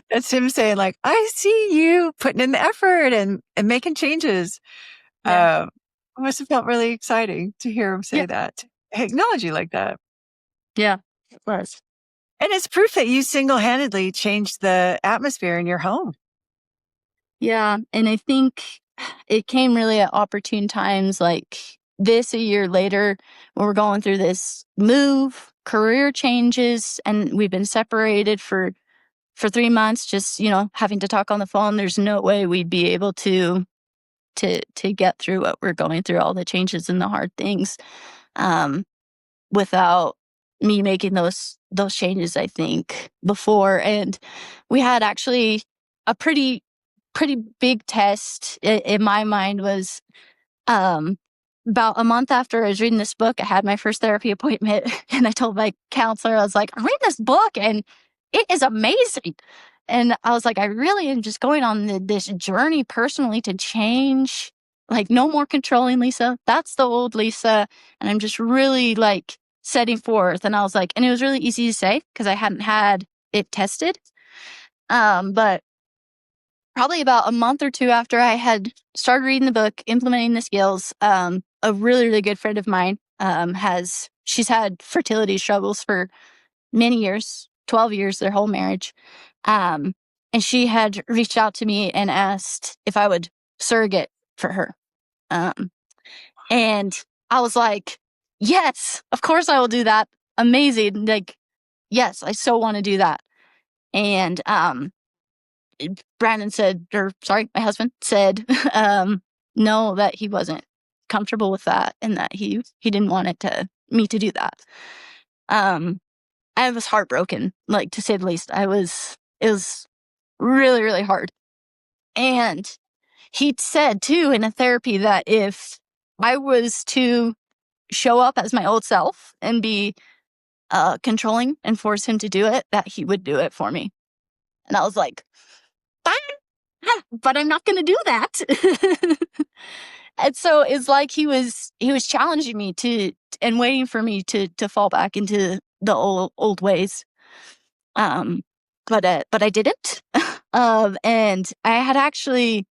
That's him saying, like, I see you putting in the effort and making changes. yeah, It must have felt really exciting to hear him yeah, say that, acknowledge you like that. yeah, it was. And it's proof that you single-handedly changed the atmosphere in your home. Yeah. And I think it came really at opportune times, like this a year later, when we're going through this move, career changes, and we've been separated for 3 months, just, having to talk on the phone. There's no way we'd be able to get through what we're going through, all the changes and the hard things, um, without me making those changes, I think, before. And we had actually a pretty big test in my mind was, um, about a month after I was reading this book, I had my first therapy appointment, and I told my counselor, I was like, I'm reading this book and it is amazing. And I was like, I really am just going on this journey personally to change, like, no more controlling Lisa. That's the old Lisa. And I'm just really like setting forth. And I was like, and it was really easy to say because I hadn't had it tested. But probably about a month or two after I had started reading the book, implementing the skills, a really, really good friend of mine she's had fertility struggles for many years, 12 years, their whole marriage. Um, and she had reached out to me and asked if I would surrogate for her. Um, and I was like, yes, of course I will do that. Amazing. Like, yes, I so want to do that. And Brandon said, or sorry, my husband said, no, that he wasn't comfortable with that and that he didn't want me to do that. I was heartbroken, like, to say the least. It was really, really hard. And he said too in a therapy that if I was to show up as my old self and be controlling and force him to do it, that he would do it for me. And I was like, but I'm not going to do that. And so it's like he was challenging me and waiting for me to fall back into the old ways. But I didn't. And I had actually,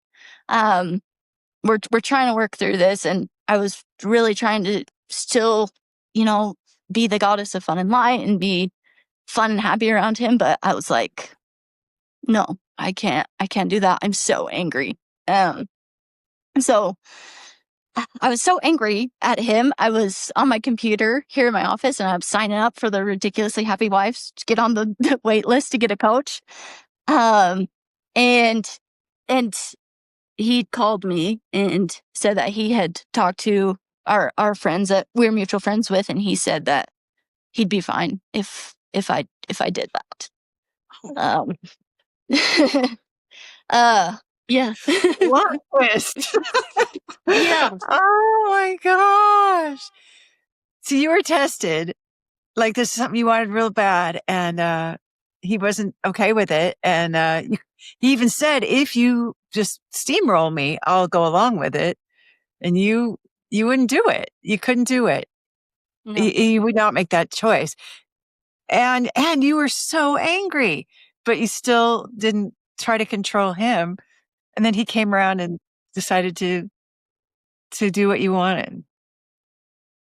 we're trying to work through this, and I was really trying to still, be the goddess of fun and light and be fun and happy around him. But I was like, no, I can't do that. I'm so angry. So I was so angry at him. I was on my computer here in my office and I'm signing up for the Ridiculously Happy Wives to get on the wait list to get a coach. Um, and, and he called me and said that he had talked to our friends that we're mutual friends with. And he said that he'd be fine if I did that. Um, uh, yeah. What twist? Yeah. Oh my gosh. So you were tested. Like, this is something you wanted real bad, and he wasn't okay with it. And he even said, if you just steamroll me, I'll go along with it. And you wouldn't do it. You couldn't do it. No. You would not make that choice. And you were so angry, but you still didn't try to control him. And then he came around and decided to do what you wanted.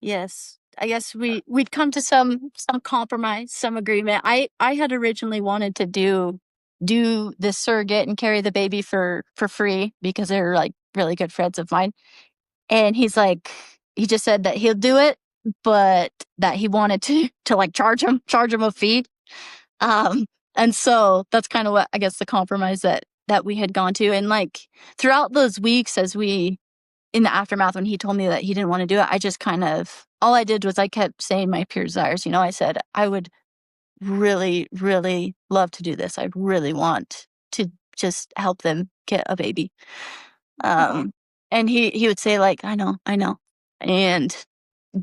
Yes. I guess we'd come to some compromise, some agreement. I had originally wanted to do this surrogate and carry the baby for free because they were like really good friends of mine. And he just said that he'll do it, but that he wanted to like charge him a fee. Um, and so that's kind of what I guess the compromise that we had gone to. And like throughout those weeks, in the aftermath, when he told me that he didn't want to do it, I just all I did was I kept saying my pure desires. I said, I would really, really love to do this. I really want to just help them get a baby. Oh, And he would say like, I know. And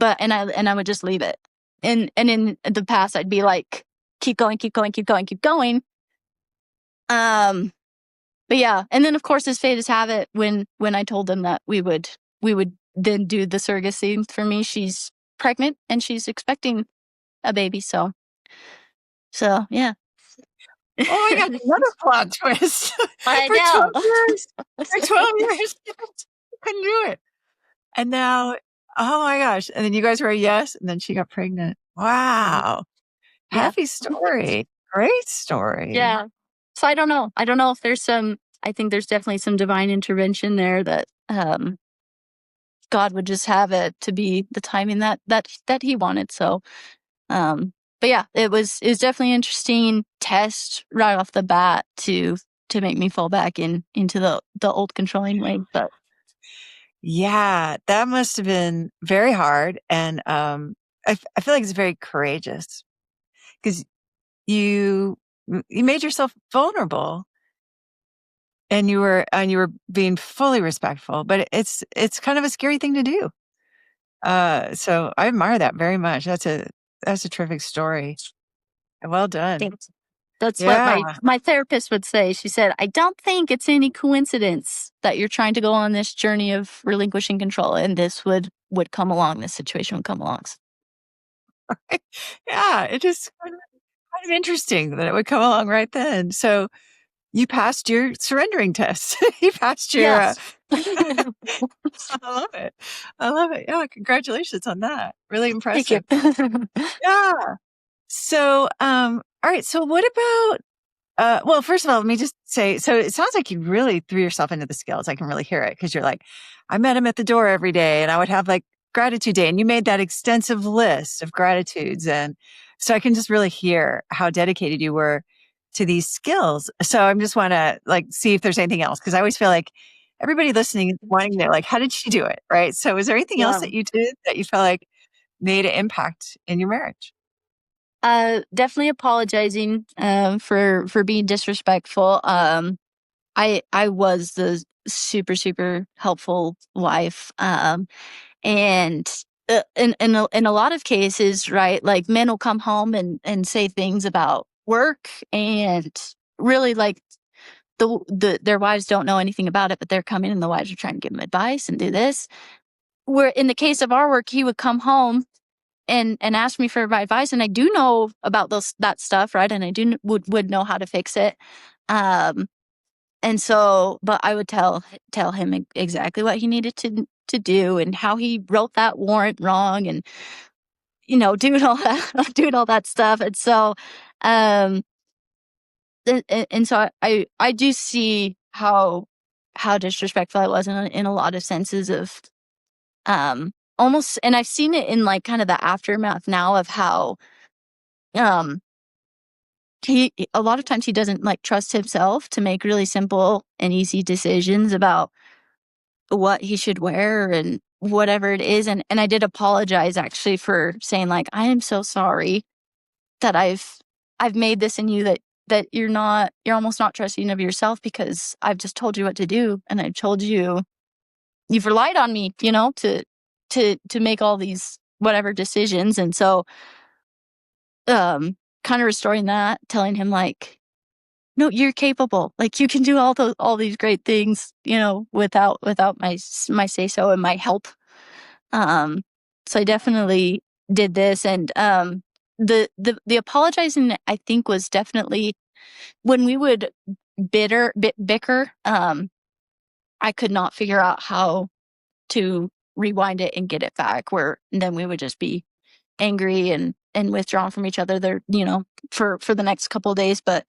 I would just leave it. And in the past, I'd be like, keep going, keep going, keep going, keep going. But yeah, and then of course, as fate has have it, when I told them that we would then do the surrogacy for me, she's pregnant and she's expecting a baby. So yeah. Oh my God, another plot twist. I For 12 know. years. For 12 years. You couldn't do it. And now, oh my gosh. And then you guys were a yes, and then she got pregnant. Wow. Yeah. Happy story. Great story. Yeah. So I don't know. I don't know if there's I think there's definitely some divine intervention there that God would just have it to be the timing that he wanted. So but yeah, it was definitely an interesting test right off the bat to make me fall back into the old controlling way. But Yeah, that must have been very hard. And I feel like it's very courageous because you made yourself vulnerable, and you were being fully respectful, but it's kind of a scary thing to do. So I admire that very much. That's a terrific story. Well done. thanks. That's what Yeah. my therapist would say. She said, "I don't think it's any coincidence that you're trying to go on this journey of relinquishing control, and this would come along. This situation would come along." Yeah, it is kind of interesting that it would come along right then. So you passed your surrendering test. You passed your Yes. I love it. I love it. Yeah, congratulations on that. Really Thank you. impressive. Yeah. So, all right. So what about, well, first of all, let me just say, so it sounds like you really threw yourself into the skills. I can really hear it because you're like, I met him at the door every day and I would have like gratitude day. And you made that extensive list of gratitudes. And so I can just really hear how dedicated you were to these skills. So I just want to like see if there's anything else. Cause I always feel like everybody listening is wanting to know, like, how did she do it? Right. So is there anything else Yeah. that you did that you felt like made an impact in your marriage? Definitely apologizing for being disrespectful. I was the super helpful wife. And in a lot of cases, right, like men will come home and say things about work, and really like their wives don't know anything about it, but they're coming and the wives are trying to give them advice and do this. Where in the case of our work, he would come home and ask me for my advice, and I do know about that stuff, right? And I would know how to fix it. Um, and so, but I would tell him exactly what he needed to do and how he wrote that warrant wrong, and doing all that doing all that stuff. And so, um, and so I do see how disrespectful I was in a lot of senses of almost, and I've seen it in like kind of the aftermath now of how um he a lot of times he doesn't like trust himself to make really simple and easy decisions about what he should wear and whatever it is. And I did apologize actually for saying like, I am so sorry that I've made this in you that you're almost not trusting of yourself, because I've just told you what to do, and I've told you've relied on me, to make all these whatever decisions. And so kind of restoring that, telling him like, no, you're capable. Like you can do all these great things, without my say so and my help. So I definitely did this, and the apologizing, I think, was definitely when we would bicker. I could not figure out how to rewind it and get it back. Where then we would just be angry and withdrawn from each other there, for the next couple of days. But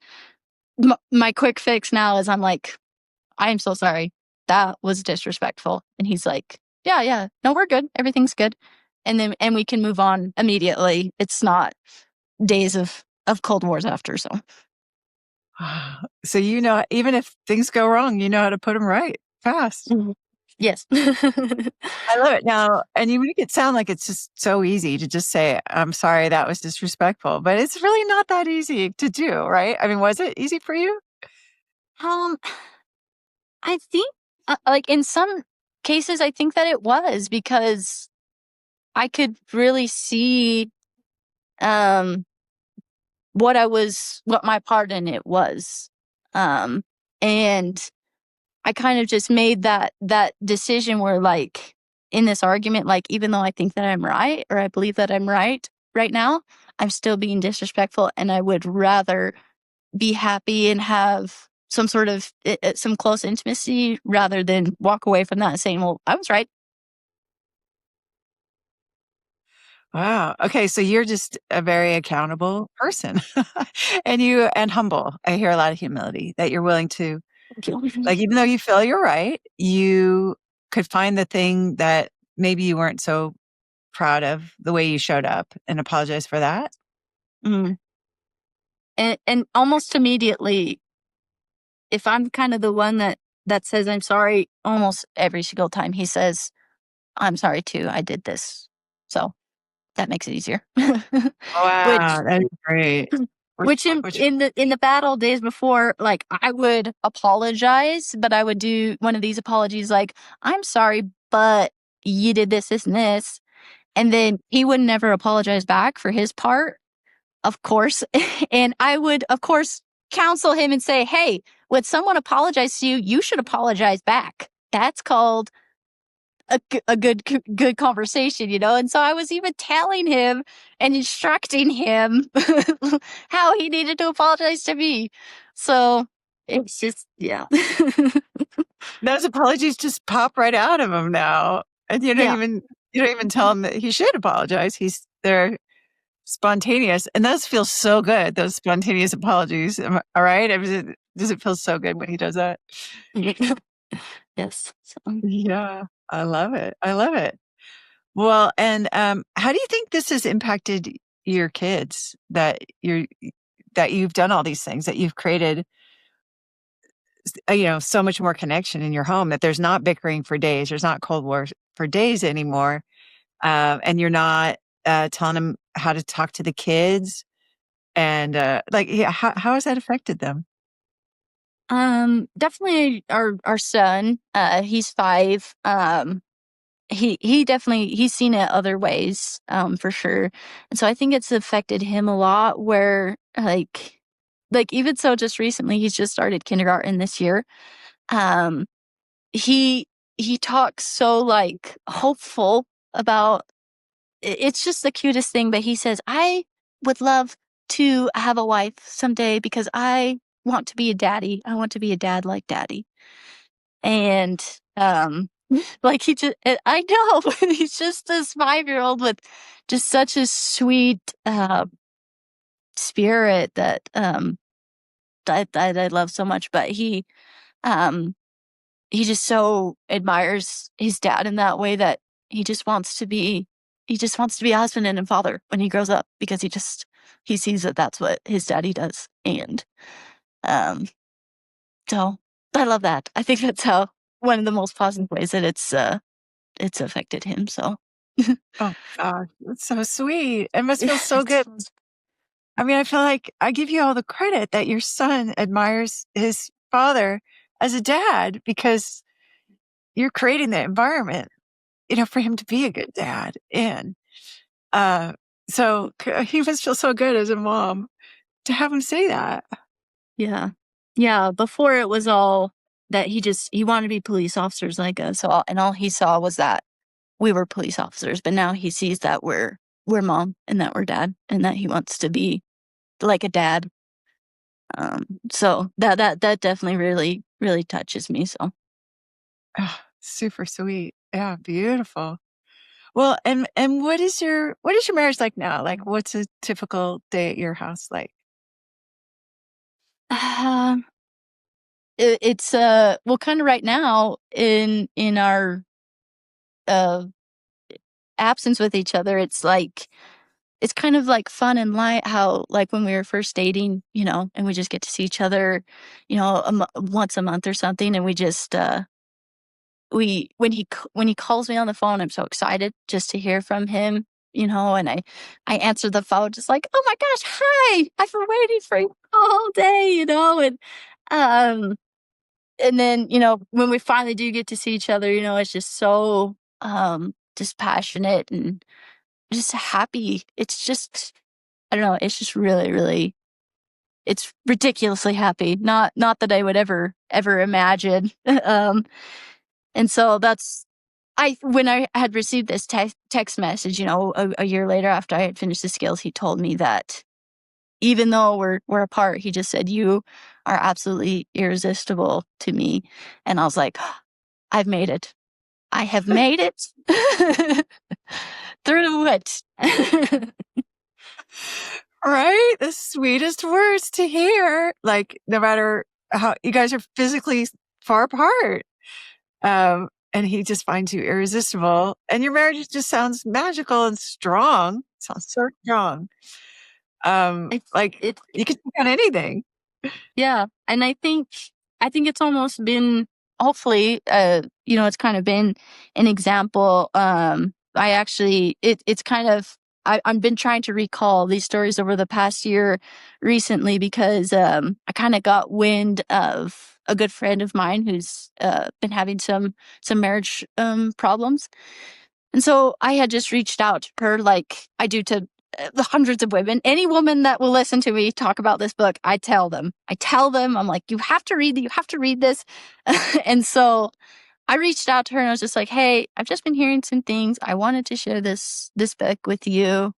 my quick fix now is I'm like, I am so sorry. That was disrespectful. And he's like, yeah, no, we're good. Everything's good. And we can move on immediately. It's not days of Cold Wars after. So, So, even if things go wrong, you know how to put them right fast. mhm. Yes. I love it. Now, and you make it sound like it's just so easy to just say, I'm sorry, that was disrespectful, but it's really not that easy to do, right? I mean, was it easy for you? um, I think, like in some cases, I think that it was, because I could really see, um, what my part in it was. And I kind of just made that decision where, like, in this argument, like, even though I think that I'm right, or I believe that I'm right now, I'm still being disrespectful, and I would rather be happy and have some sort of some close intimacy rather than walk away from that saying, well, I was right. Wow. Okay, so you're just a very accountable person. And humble. I hear a lot of humility that you're willing to, like, even though you feel you're right, you could find the thing that maybe you weren't so proud of the way you showed up and apologize for that. Mm. And almost immediately, if I'm kind of the one that says I'm sorry, almost every single time he says, I'm sorry too, I did this. So that makes it easier. Which Wow, that's great. Which which in which in the in the battle days before, like, I would apologize, but I would do one of these apologies like, I'm sorry, but you did this, this, and this. And then he would never apologize back for his part, of course. And I would, of course, counsel him and say, hey, when someone apologizes to you, you should apologize back. That's called a good conversation, you know? And so I was even telling him and instructing him how he needed to apologize to me. So it's just, yeah. those apologies just pop right out of him now, and Yeah. you don't even tell him that he should apologize. They're spontaneous, and those feel so good. Those spontaneous apologies. All right? Does it feel so good when he does that? Yes. So, Yeah, I love it. I love it. Well, and how do you think this has impacted your kids that you've done all these things, that you've created, so much more connection in your home, that there's not bickering for days, there's not Cold War for days anymore, and you're not telling them how to talk to the kids, and yeah, how has that affected them? definitely our son, he's 5. He definitely he's seen it other ways, for sure. And so I think it's affected him a lot where, like, even so just recently, he's just started kindergarten this year. Um, he he talks so, like, hopeful about it's just the cutest thing, but he says, "I would love to have a wife someday because I want to be a daddy. I want to be a dad like daddy." And, like, I know, he's just this 5-year-old with just such a sweet, spirit that I love so much, but um, he just so admires his dad in that way that he just wants to be he just wants to be a husband and a father when he grows up because he sees that that's what his daddy does. And, um, so I love that. I think that's how one of the most positive ways that it's affected him, so Oh god, that's so sweet. It must feel so it's good. I mean, I feel like I give you all the credit that your son admires his father as a dad, because you're creating the environment, for him to be a good dad. And uh, he must feel so good as a mom to have him say that. yeah. Yeah, before it was all that he wanted to be police officers like us, so all he saw was that we were police officers, but now he sees that we're mom and that we're dad and that he wants to be like a dad. So that definitely really, really touches me, so. Ah, super sweet. Yeah, beautiful. Well, and what is your marriage like now? Like, what's a typical day at your house like? Um, it's, well, kinda right now in our, uh, absence with each other, it's kind of like fun and light how, like, when we were first dating, and we just get to see each other, once a month or something, and we just, we when he calls me on the phone, I'm so excited just to hear from him, and I answer the phone just like, "Oh my gosh, hi! I've been waiting for you all day," um, and then, when we finally do get to see each other, it's just so, just passionate and just happy. It's just I don't know, it's just really, really it's ridiculously happy. Not that I would ever imagine. And so that's when I had received this text message, a year later after I had finished the skills, he told me that even though we're apart, he just said, "You are absolutely irresistible to me." And I was like, "I've made it. I have made it through it." Right? The sweetest words to hear. Like, no matter how you guys are physically far apart. And he just finds you irresistible. And your marriage just sounds magical and strong. Sounds so strong. It's Like it you could take on anything. Yeah, and I think it's almost been, hopefully, it's kind of been an example. I actually it's kind of I've been trying to recall these stories over the past year recently because I kind of got wind of a good friend of mine who's been having some marriage problems. And so I had just reached out to her like I do to the hundreds of women. Any woman that will listen to me talk about this book, I tell them, I'm like, you have to read this. And so I reached out to her and I was just like, hey, I've just been hearing some things. I wanted to share this book with you.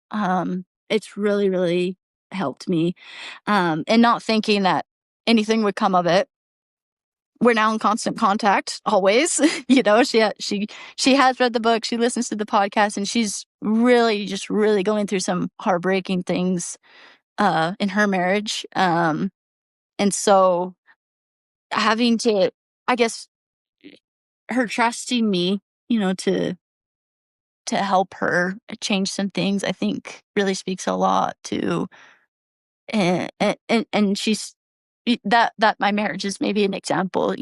It's really, really helped me. And not thinking that anything would come of it. We're now in constant contact always. She has read the book, she listens to the podcast, and she's really just really going through some heartbreaking things in her marriage. And so having to, I guess, her trusting me, to help her change some things, I think really speaks a lot to, and she's that my marriage is maybe an example.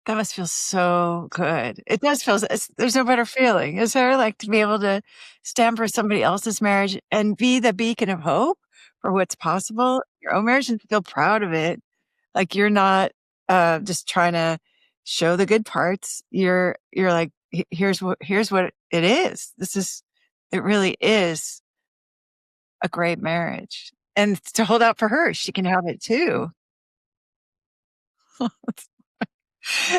That must feel so good. It does feel, there's no better feeling, is there? Like to be able to stand for somebody else's marriage and be the beacon of hope for what's possible. Your own marriage and feel proud of it. Like you're not just trying to show the good parts. You're like, here's what it is. It really is a great marriage. And to hold out for her, she can have it too.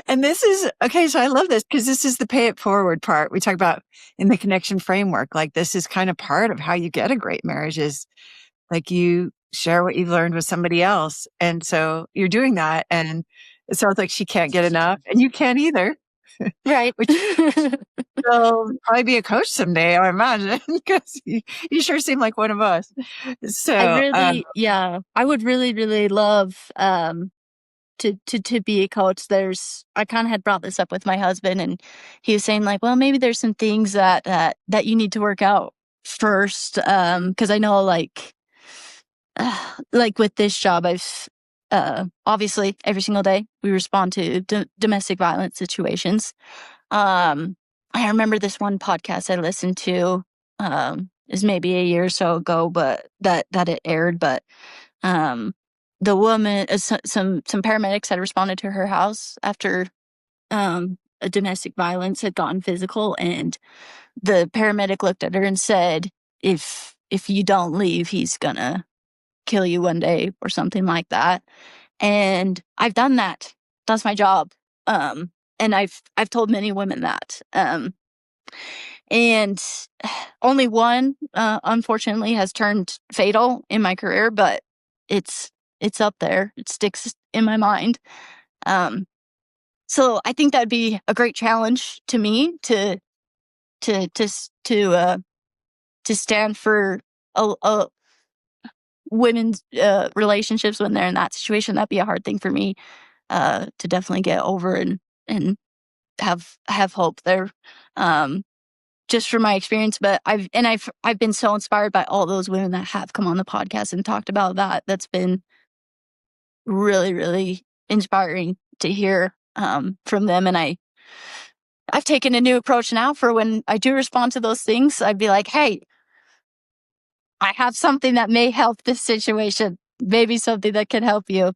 And this is okay. So I love this because this is the pay it forward part we talk about in the connection framework. Like this is kind of part of how you get a great marriage is like you share what you've learned with somebody else. And so you're doing that. And it sounds like she can't get enough and you can't either, Right. which will probably be a coach someday, I imagine, because you sure seem like one of us. So, I would really, really love to be a coach. I kind of had brought this up with my husband, and he was saying like, well, maybe there's some things that you need to work out first, because I know like with this job, I've obviously every single day we respond to domestic violence situations. I remember this one podcast I listened to is maybe a year or so ago, but that it aired, but the woman, some paramedics had responded to her house after a domestic violence had gotten physical, and the paramedic looked at her and said, "If you don't leave, he's gonna kill you one day," or something like that. And I've done that. That's my job. And I've told many women that. And only one, unfortunately, has turned fatal in my career, but it's up there. It sticks in my mind. So I think that'd be a great challenge to me to to s- to uh, to stand for a women's relationships when they're in that situation. That'd be a hard thing for me to definitely get over and have hope there. Um, just from my experience, but I've been so inspired by all those women that have come on the podcast and talked about that. That's been really, really inspiring to hear from them. And I've taken a new approach now for when I do respond to those things. I'd be like, hey, I have something that may help this situation, maybe something that can help you.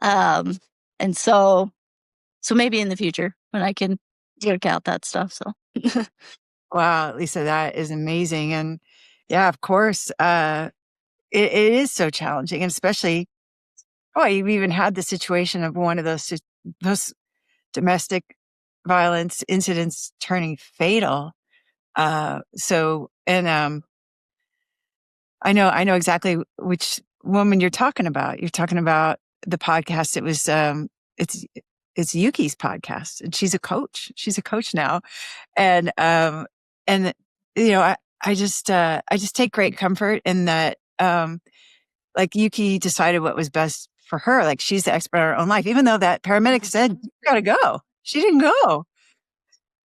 Um, and so maybe in the future when I can work out that stuff. So wow, Lisa, that is amazing. And yeah, of course, it is so challenging, and especially, oh, you've even had the situation of one of those domestic violence incidents turning fatal. I know exactly which woman you're talking about. You're talking about the podcast. It's, it's Yuki's podcast, and she's a coach. She's a coach now. And, and, I just take great comfort in that, like Yuki decided what was best for her. Like she's the expert in her own life, even though that paramedic said, you gotta go. She didn't go.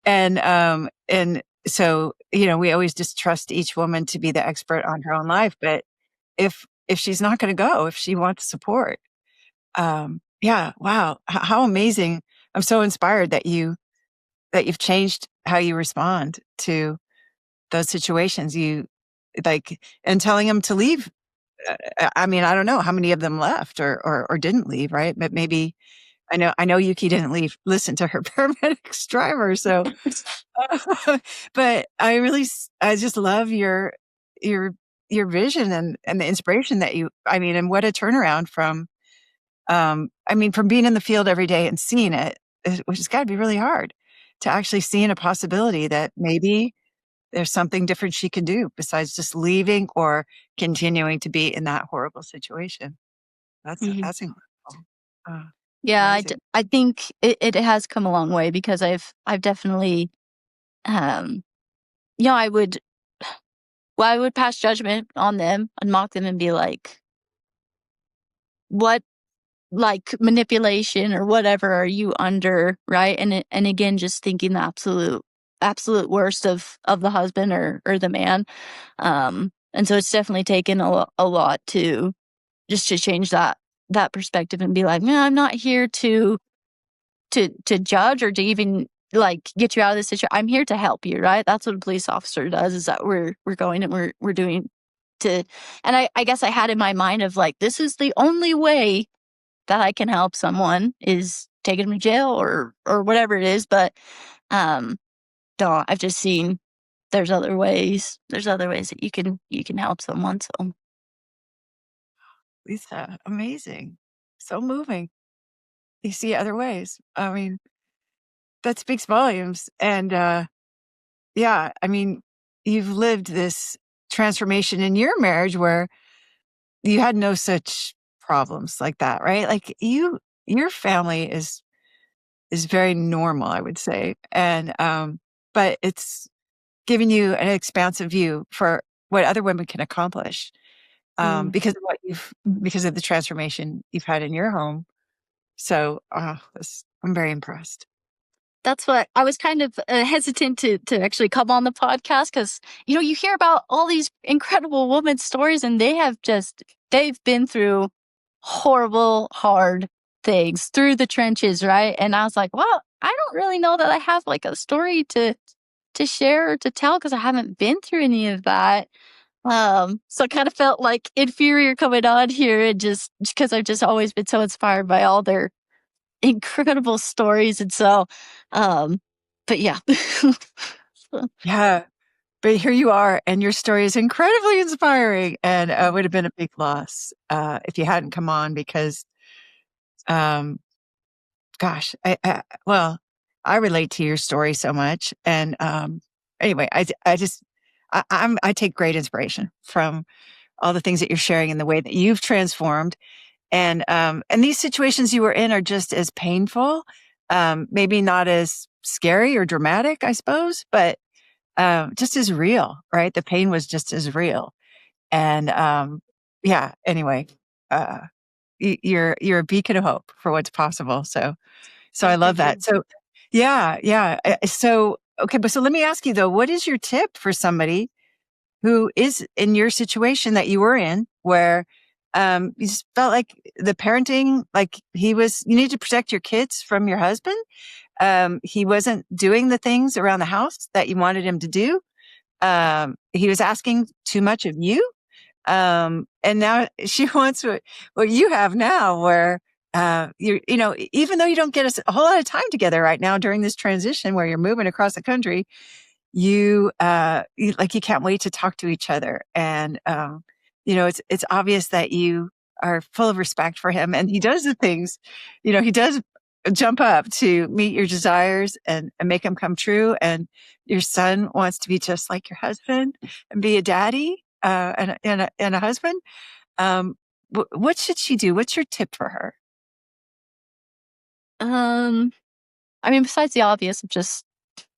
And so, we always just trust each woman to be the expert on her own life. But if she's not going to go, if she wants support, yeah, wow, how amazing! I'm so inspired that you've changed how you respond to those situations. You like and telling them to leave. I mean, I don't know how many of them left or didn't leave, right? But maybe I know Yuki didn't leave. Listen to her paramedic's driver, so. But I just love your your vision and the inspiration that I mean, and what a turnaround from, from being in the field every day and seeing it, which has got to be really hard, to actually seeing a possibility that maybe there's something different she can do besides just leaving or continuing to be in that horrible situation. Mhm. That's incredible. Uh, Yeah, Amazing. I think it has come a long way because I've definitely, um, I would, I would pass judgment on them and mock them and be like, what, like, manipulation or whatever are you under, right? And again, just thinking the absolute worst of the husband or the man. And so it's definitely taken a lot to just to change that perspective and be like, "Man, I'm not here to judge or to even, like, get you out of this situation. I'm here to help you," right? That's what a police officer does, is that we're going and we're doing to and I guess I had in my mind of, like, this is the only way that I can help someone is taking them to jail or whatever it is, but, um, no, I've just seen there's other ways. There's other ways that you can help someone, so Lisa, amazing. So moving. You see other ways. I mean, that speaks volumes. And yeah, I mean, you've lived this transformation in your marriage where you had no such problems like that, right? Like your family is very normal, I would say. And but it's giving you an expansive view for what other women can accomplish, mm. because of because of the transformation you've had in your home. So I'm very impressed. That's what I was kind of, hesitant to actually come on the podcast because you hear about all these incredible women's stories, and they've been through horrible, hard things, through the trenches, right? And I was like, "Well, I don't really know that I have, like, a story to share or to tell because I haven't been through any of that." So I kind of felt, like, inferior coming on here and just because 'cause I've just always been so inspired by all their incredible stories, and so, um, but yeah. Yeah. But here you are, and your story is incredibly inspiring, and would have been a big loss if you hadn't come on because, um, gosh, well, I relate to your story so much, and anyway, I take great inspiration from all the things that you're sharing and the way that you've transformed, and these situations you were in are just as painful, maybe not as scary or dramatic, I suppose, but just as real, right? The pain was just as real. And yeah, anyway, uh, you're a beacon of hope for what's possible. So I love Thank that. you. So yeah, yeah. So okay, but so let me ask you though, what is your tip for somebody who is in your situation that you were in, where you just felt like the parenting, like you need to protect your kids from your husband. He wasn't doing the things around the house that you wanted him to do. He was asking too much of you. And now she wants what you have now, where even though you don't get a whole lot of time together right now during this transition where you're moving across the country, you can't wait to talk to each other. And it's obvious that you are full of respect for him, and he does the things, he does jump up to meet your desires and make them come true. And your son wants to be just like your husband and be a daddy, and a husband. What should she do? What's your tip for her? Um, I mean, besides the obvious of just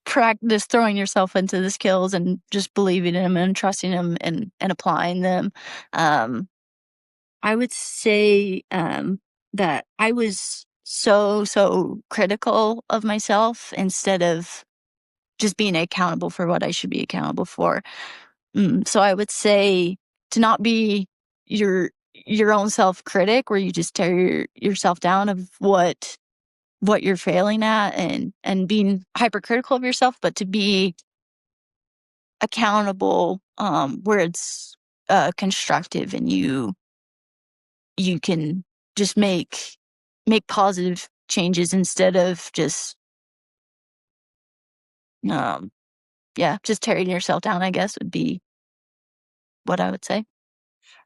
practice throwing yourself into the skills and just believing in them and trusting them and applying them. Um, I would say that I was so critical of myself instead of just being accountable for what I should be accountable for. So I would say to not be your own self critic, where you just tear yourself down of what you're failing at and being hypercritical of yourself, but to be accountable where it's constructive and you can just make positive changes instead of just um yeah, just tearing yourself down, I guess would be what I would say.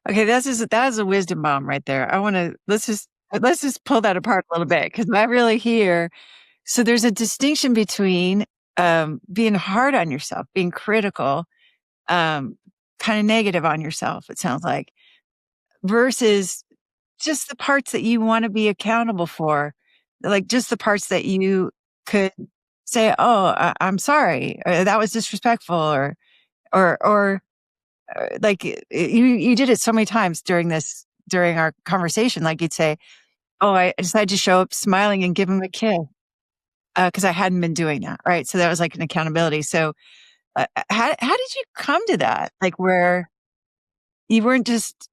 Okay, that is a wisdom bomb right there. Let's just pull that apart a little bit, because I really hear. So there's a distinction between being hard on yourself, being critical, um, kind of negative on yourself, it sounds like, versus just the parts that you want to be accountable for, like just the parts that you could say, "Oh, I'm sorry, that was disrespectful," or like you did it so many times during our conversation. Like you'd say, "Oh, I decided to show up smiling and give him a kiss because I hadn't been doing that." Right, so that was like an accountability. So, how did you come to that? Like where you weren't just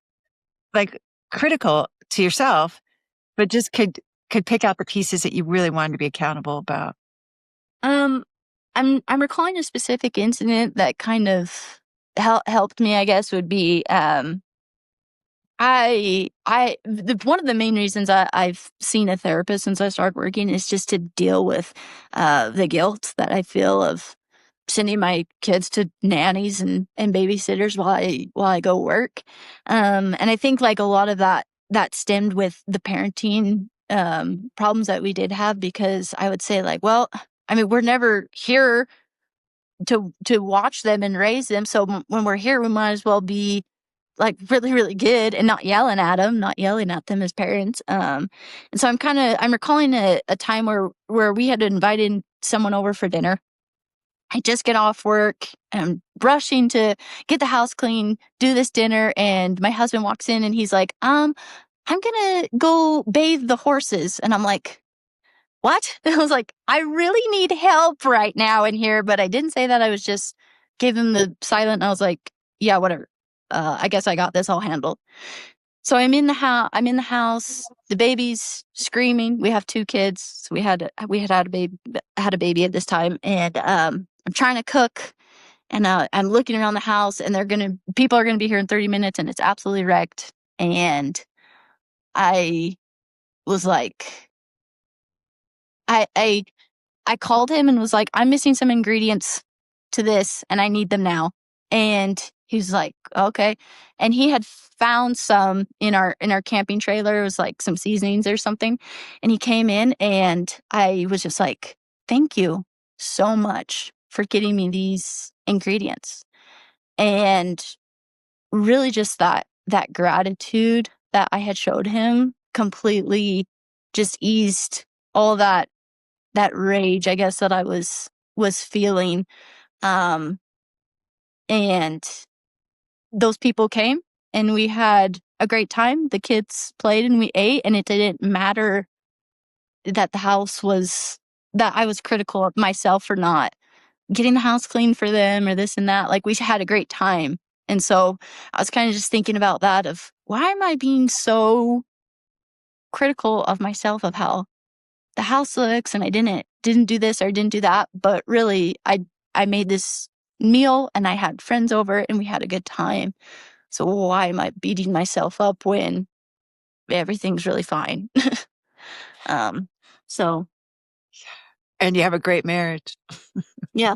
like critical to yourself, but just could pick out the pieces that you really wanted to be accountable about. Um, I'm recalling a specific incident that kind of helped me, I guess, would be one of the main reasons I've seen a therapist since I started working is just to deal with the guilt that I feel of sending my kids to nannies and babysitters while I go work. And I think like a lot of that stemmed with the parenting problems that we did have, because I would say like, well, I mean, we're never here to watch them and raise them, so when we're here, we might as well be like really, really good and not yelling at them, not yelling at them as parents. And so I'm recalling a time where we had invited someone over for dinner. I just get off work. I'm rushing to get the house clean, do this dinner, and my husband walks in and he's like, I'm gonna go bathe the horses. And I'm like, what? I was like, I really need help right now in here, but I didn't say that. I was just gave him the silent. I was like, yeah, whatever. I guess I got this all handled. So I'm in the house. I'm in the house. The baby's screaming. We have two kids. So we had a baby at this time, and I'm trying to cook, and I'm looking around the house, and people are gonna be here in 30 minutes, and it's absolutely wrecked. And I was like, I I called him and was like, I'm missing some ingredients to this and I need them now. And he was like, okay. And he had found some in our camping trailer. It was like some seasonings or something. And he came in and I was just like, thank you so much for getting me these ingredients. And really just that gratitude that I had showed him completely just eased all that rage, I guess, that I was feeling. Um, and those people came and we had a great time. The kids played and we ate, and it didn't matter that that I was critical of myself for not getting the house clean for them or this and that. Like we had a great time. And so I was kind of just thinking about that of why am I being so critical of myself of how the house looks, and I didn't do this or didn't do that, but really I made this meal and I had friends over and we had a good time. So why am I beating myself up when everything's really fine? um so And you have a great marriage. yeah.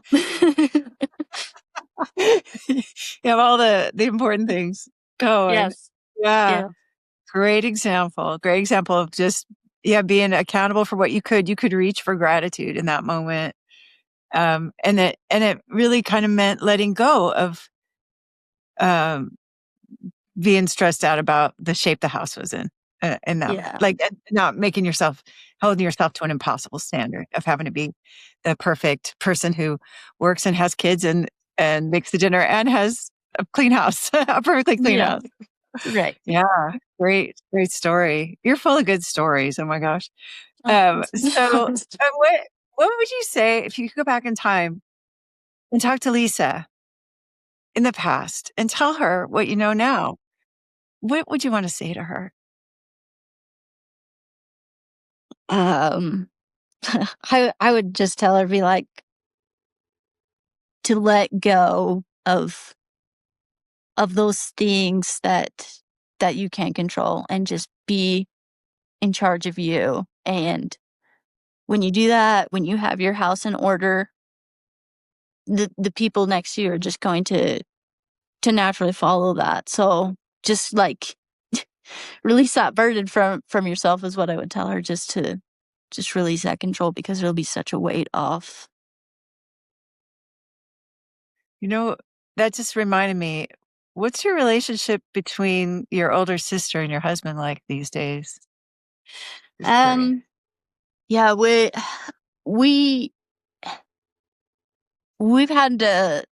You have all the important things. going. Yes. Yeah. Yeah. Great example. Great example of just, being accountable for what you could. You could reach for gratitude in that moment. And it really kind of meant letting go of, um, being stressed out about the shape the house was in. And that, Yeah. like, not holding yourself to an impossible standard of having to be the perfect person who works and has kids and makes the dinner and has a clean house, a perfectly clean Yeah. house. Right. Yeah. Great story. You're full of good stories. Oh my gosh. So what would you say if you could go back in time and talk to Lisa in the past and tell her what you know now? What would you want to say to her? um, I would just tell her, be like, to let go of those things that you can't control and just be in charge of you. And when you do that, when you have your house in order, the people next to you are just going to naturally follow that. So just like release that burden from yourself is what I would tell her, just to just release that control, because it'll be such a weight off. You know, that just reminded me, what's your relationship between your older sister and your husband like these days? Just curious. Um yeah, we we've had a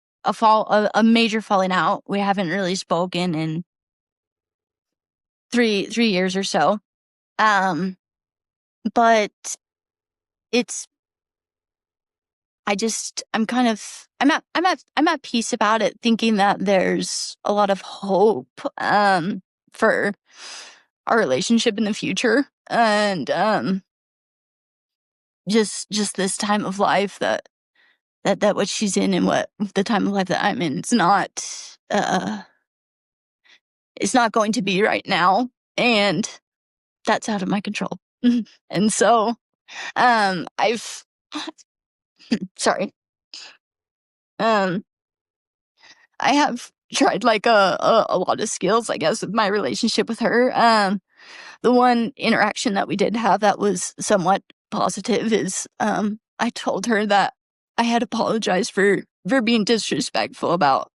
major falling out. We haven't really spoken in three years or so. Um but it's I'm at peace about it, thinking that there's a lot of hope for our relationship in the future. And just this time of life, that what she's in and what the time of life that I'm in, uh it's not going to be right now, and that's out of my control. And so I've sorry. Um I have tried like a lot of skills, I guess, with my relationship with her. The one interaction that we did have that was somewhat positive is I told her that I had apologized for being disrespectful about,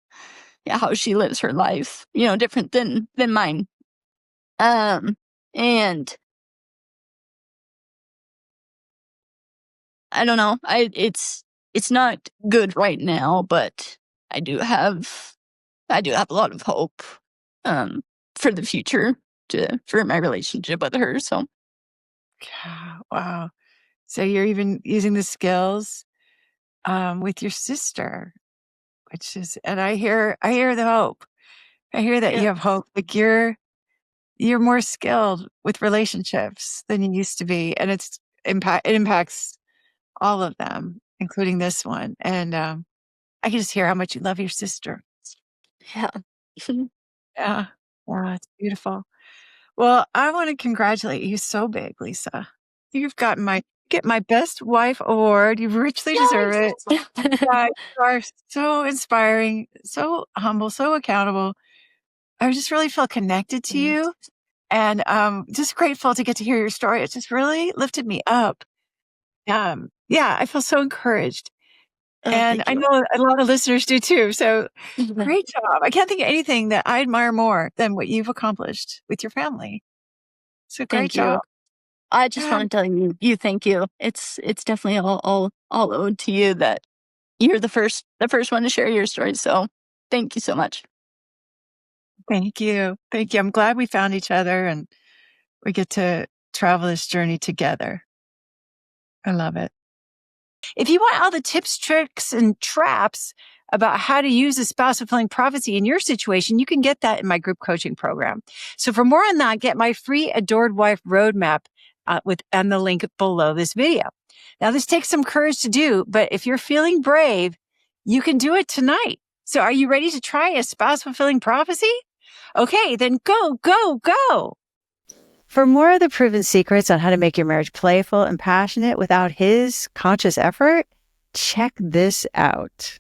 yeah, how she lives her life, different than mine. Um and I don't know. It's not good right now, but I do have I do have a lot of hope um for the future, for my relationship with her. So Yeah, wow. So you're even using the skills with your sister, which is, and I hear the hope. I hear that yeah, you have hope. Like you're more skilled with relationships than you used to be, and it impacts all of them, including this one. And I can just hear how much you love your sister. yeah. Yeah, yeah, it's beautiful. Well, I want to congratulate you so big, Lisa. You've gotten get my best wife award. You richly deserve it. Yes. Yeah, you are so inspiring, so humble, so accountable. I just really feel connected to you and just grateful to get to hear your story. It just really lifted me up. Yeah, I feel so encouraged. And Thank I you. know a lot of listeners do too. So great job. I can't think of anything that I admire more than what you've accomplished with your family. So great Thank job. you. I just Yeah, want to tell you thank you. It's definitely all owed to you, that you're the first one to share your story. So thank you so much. thank you. Thank you. I'm glad we found each other and we get to travel this journey together. I love it. If you want all the tips, tricks, and traps about how to use a spouse fulfilling prophecy in your situation, you can get that in my group coaching program. So for more on that, get my free Adored Wife Roadmap and the link below this video. Now, this takes some courage to do, but if you're feeling brave, you can do it tonight. So are you ready to try a spouse fulfilling prophecy? Okay, then go, go, go. For more of the proven secrets on how to make your marriage playful and passionate without his conscious effort, check this out.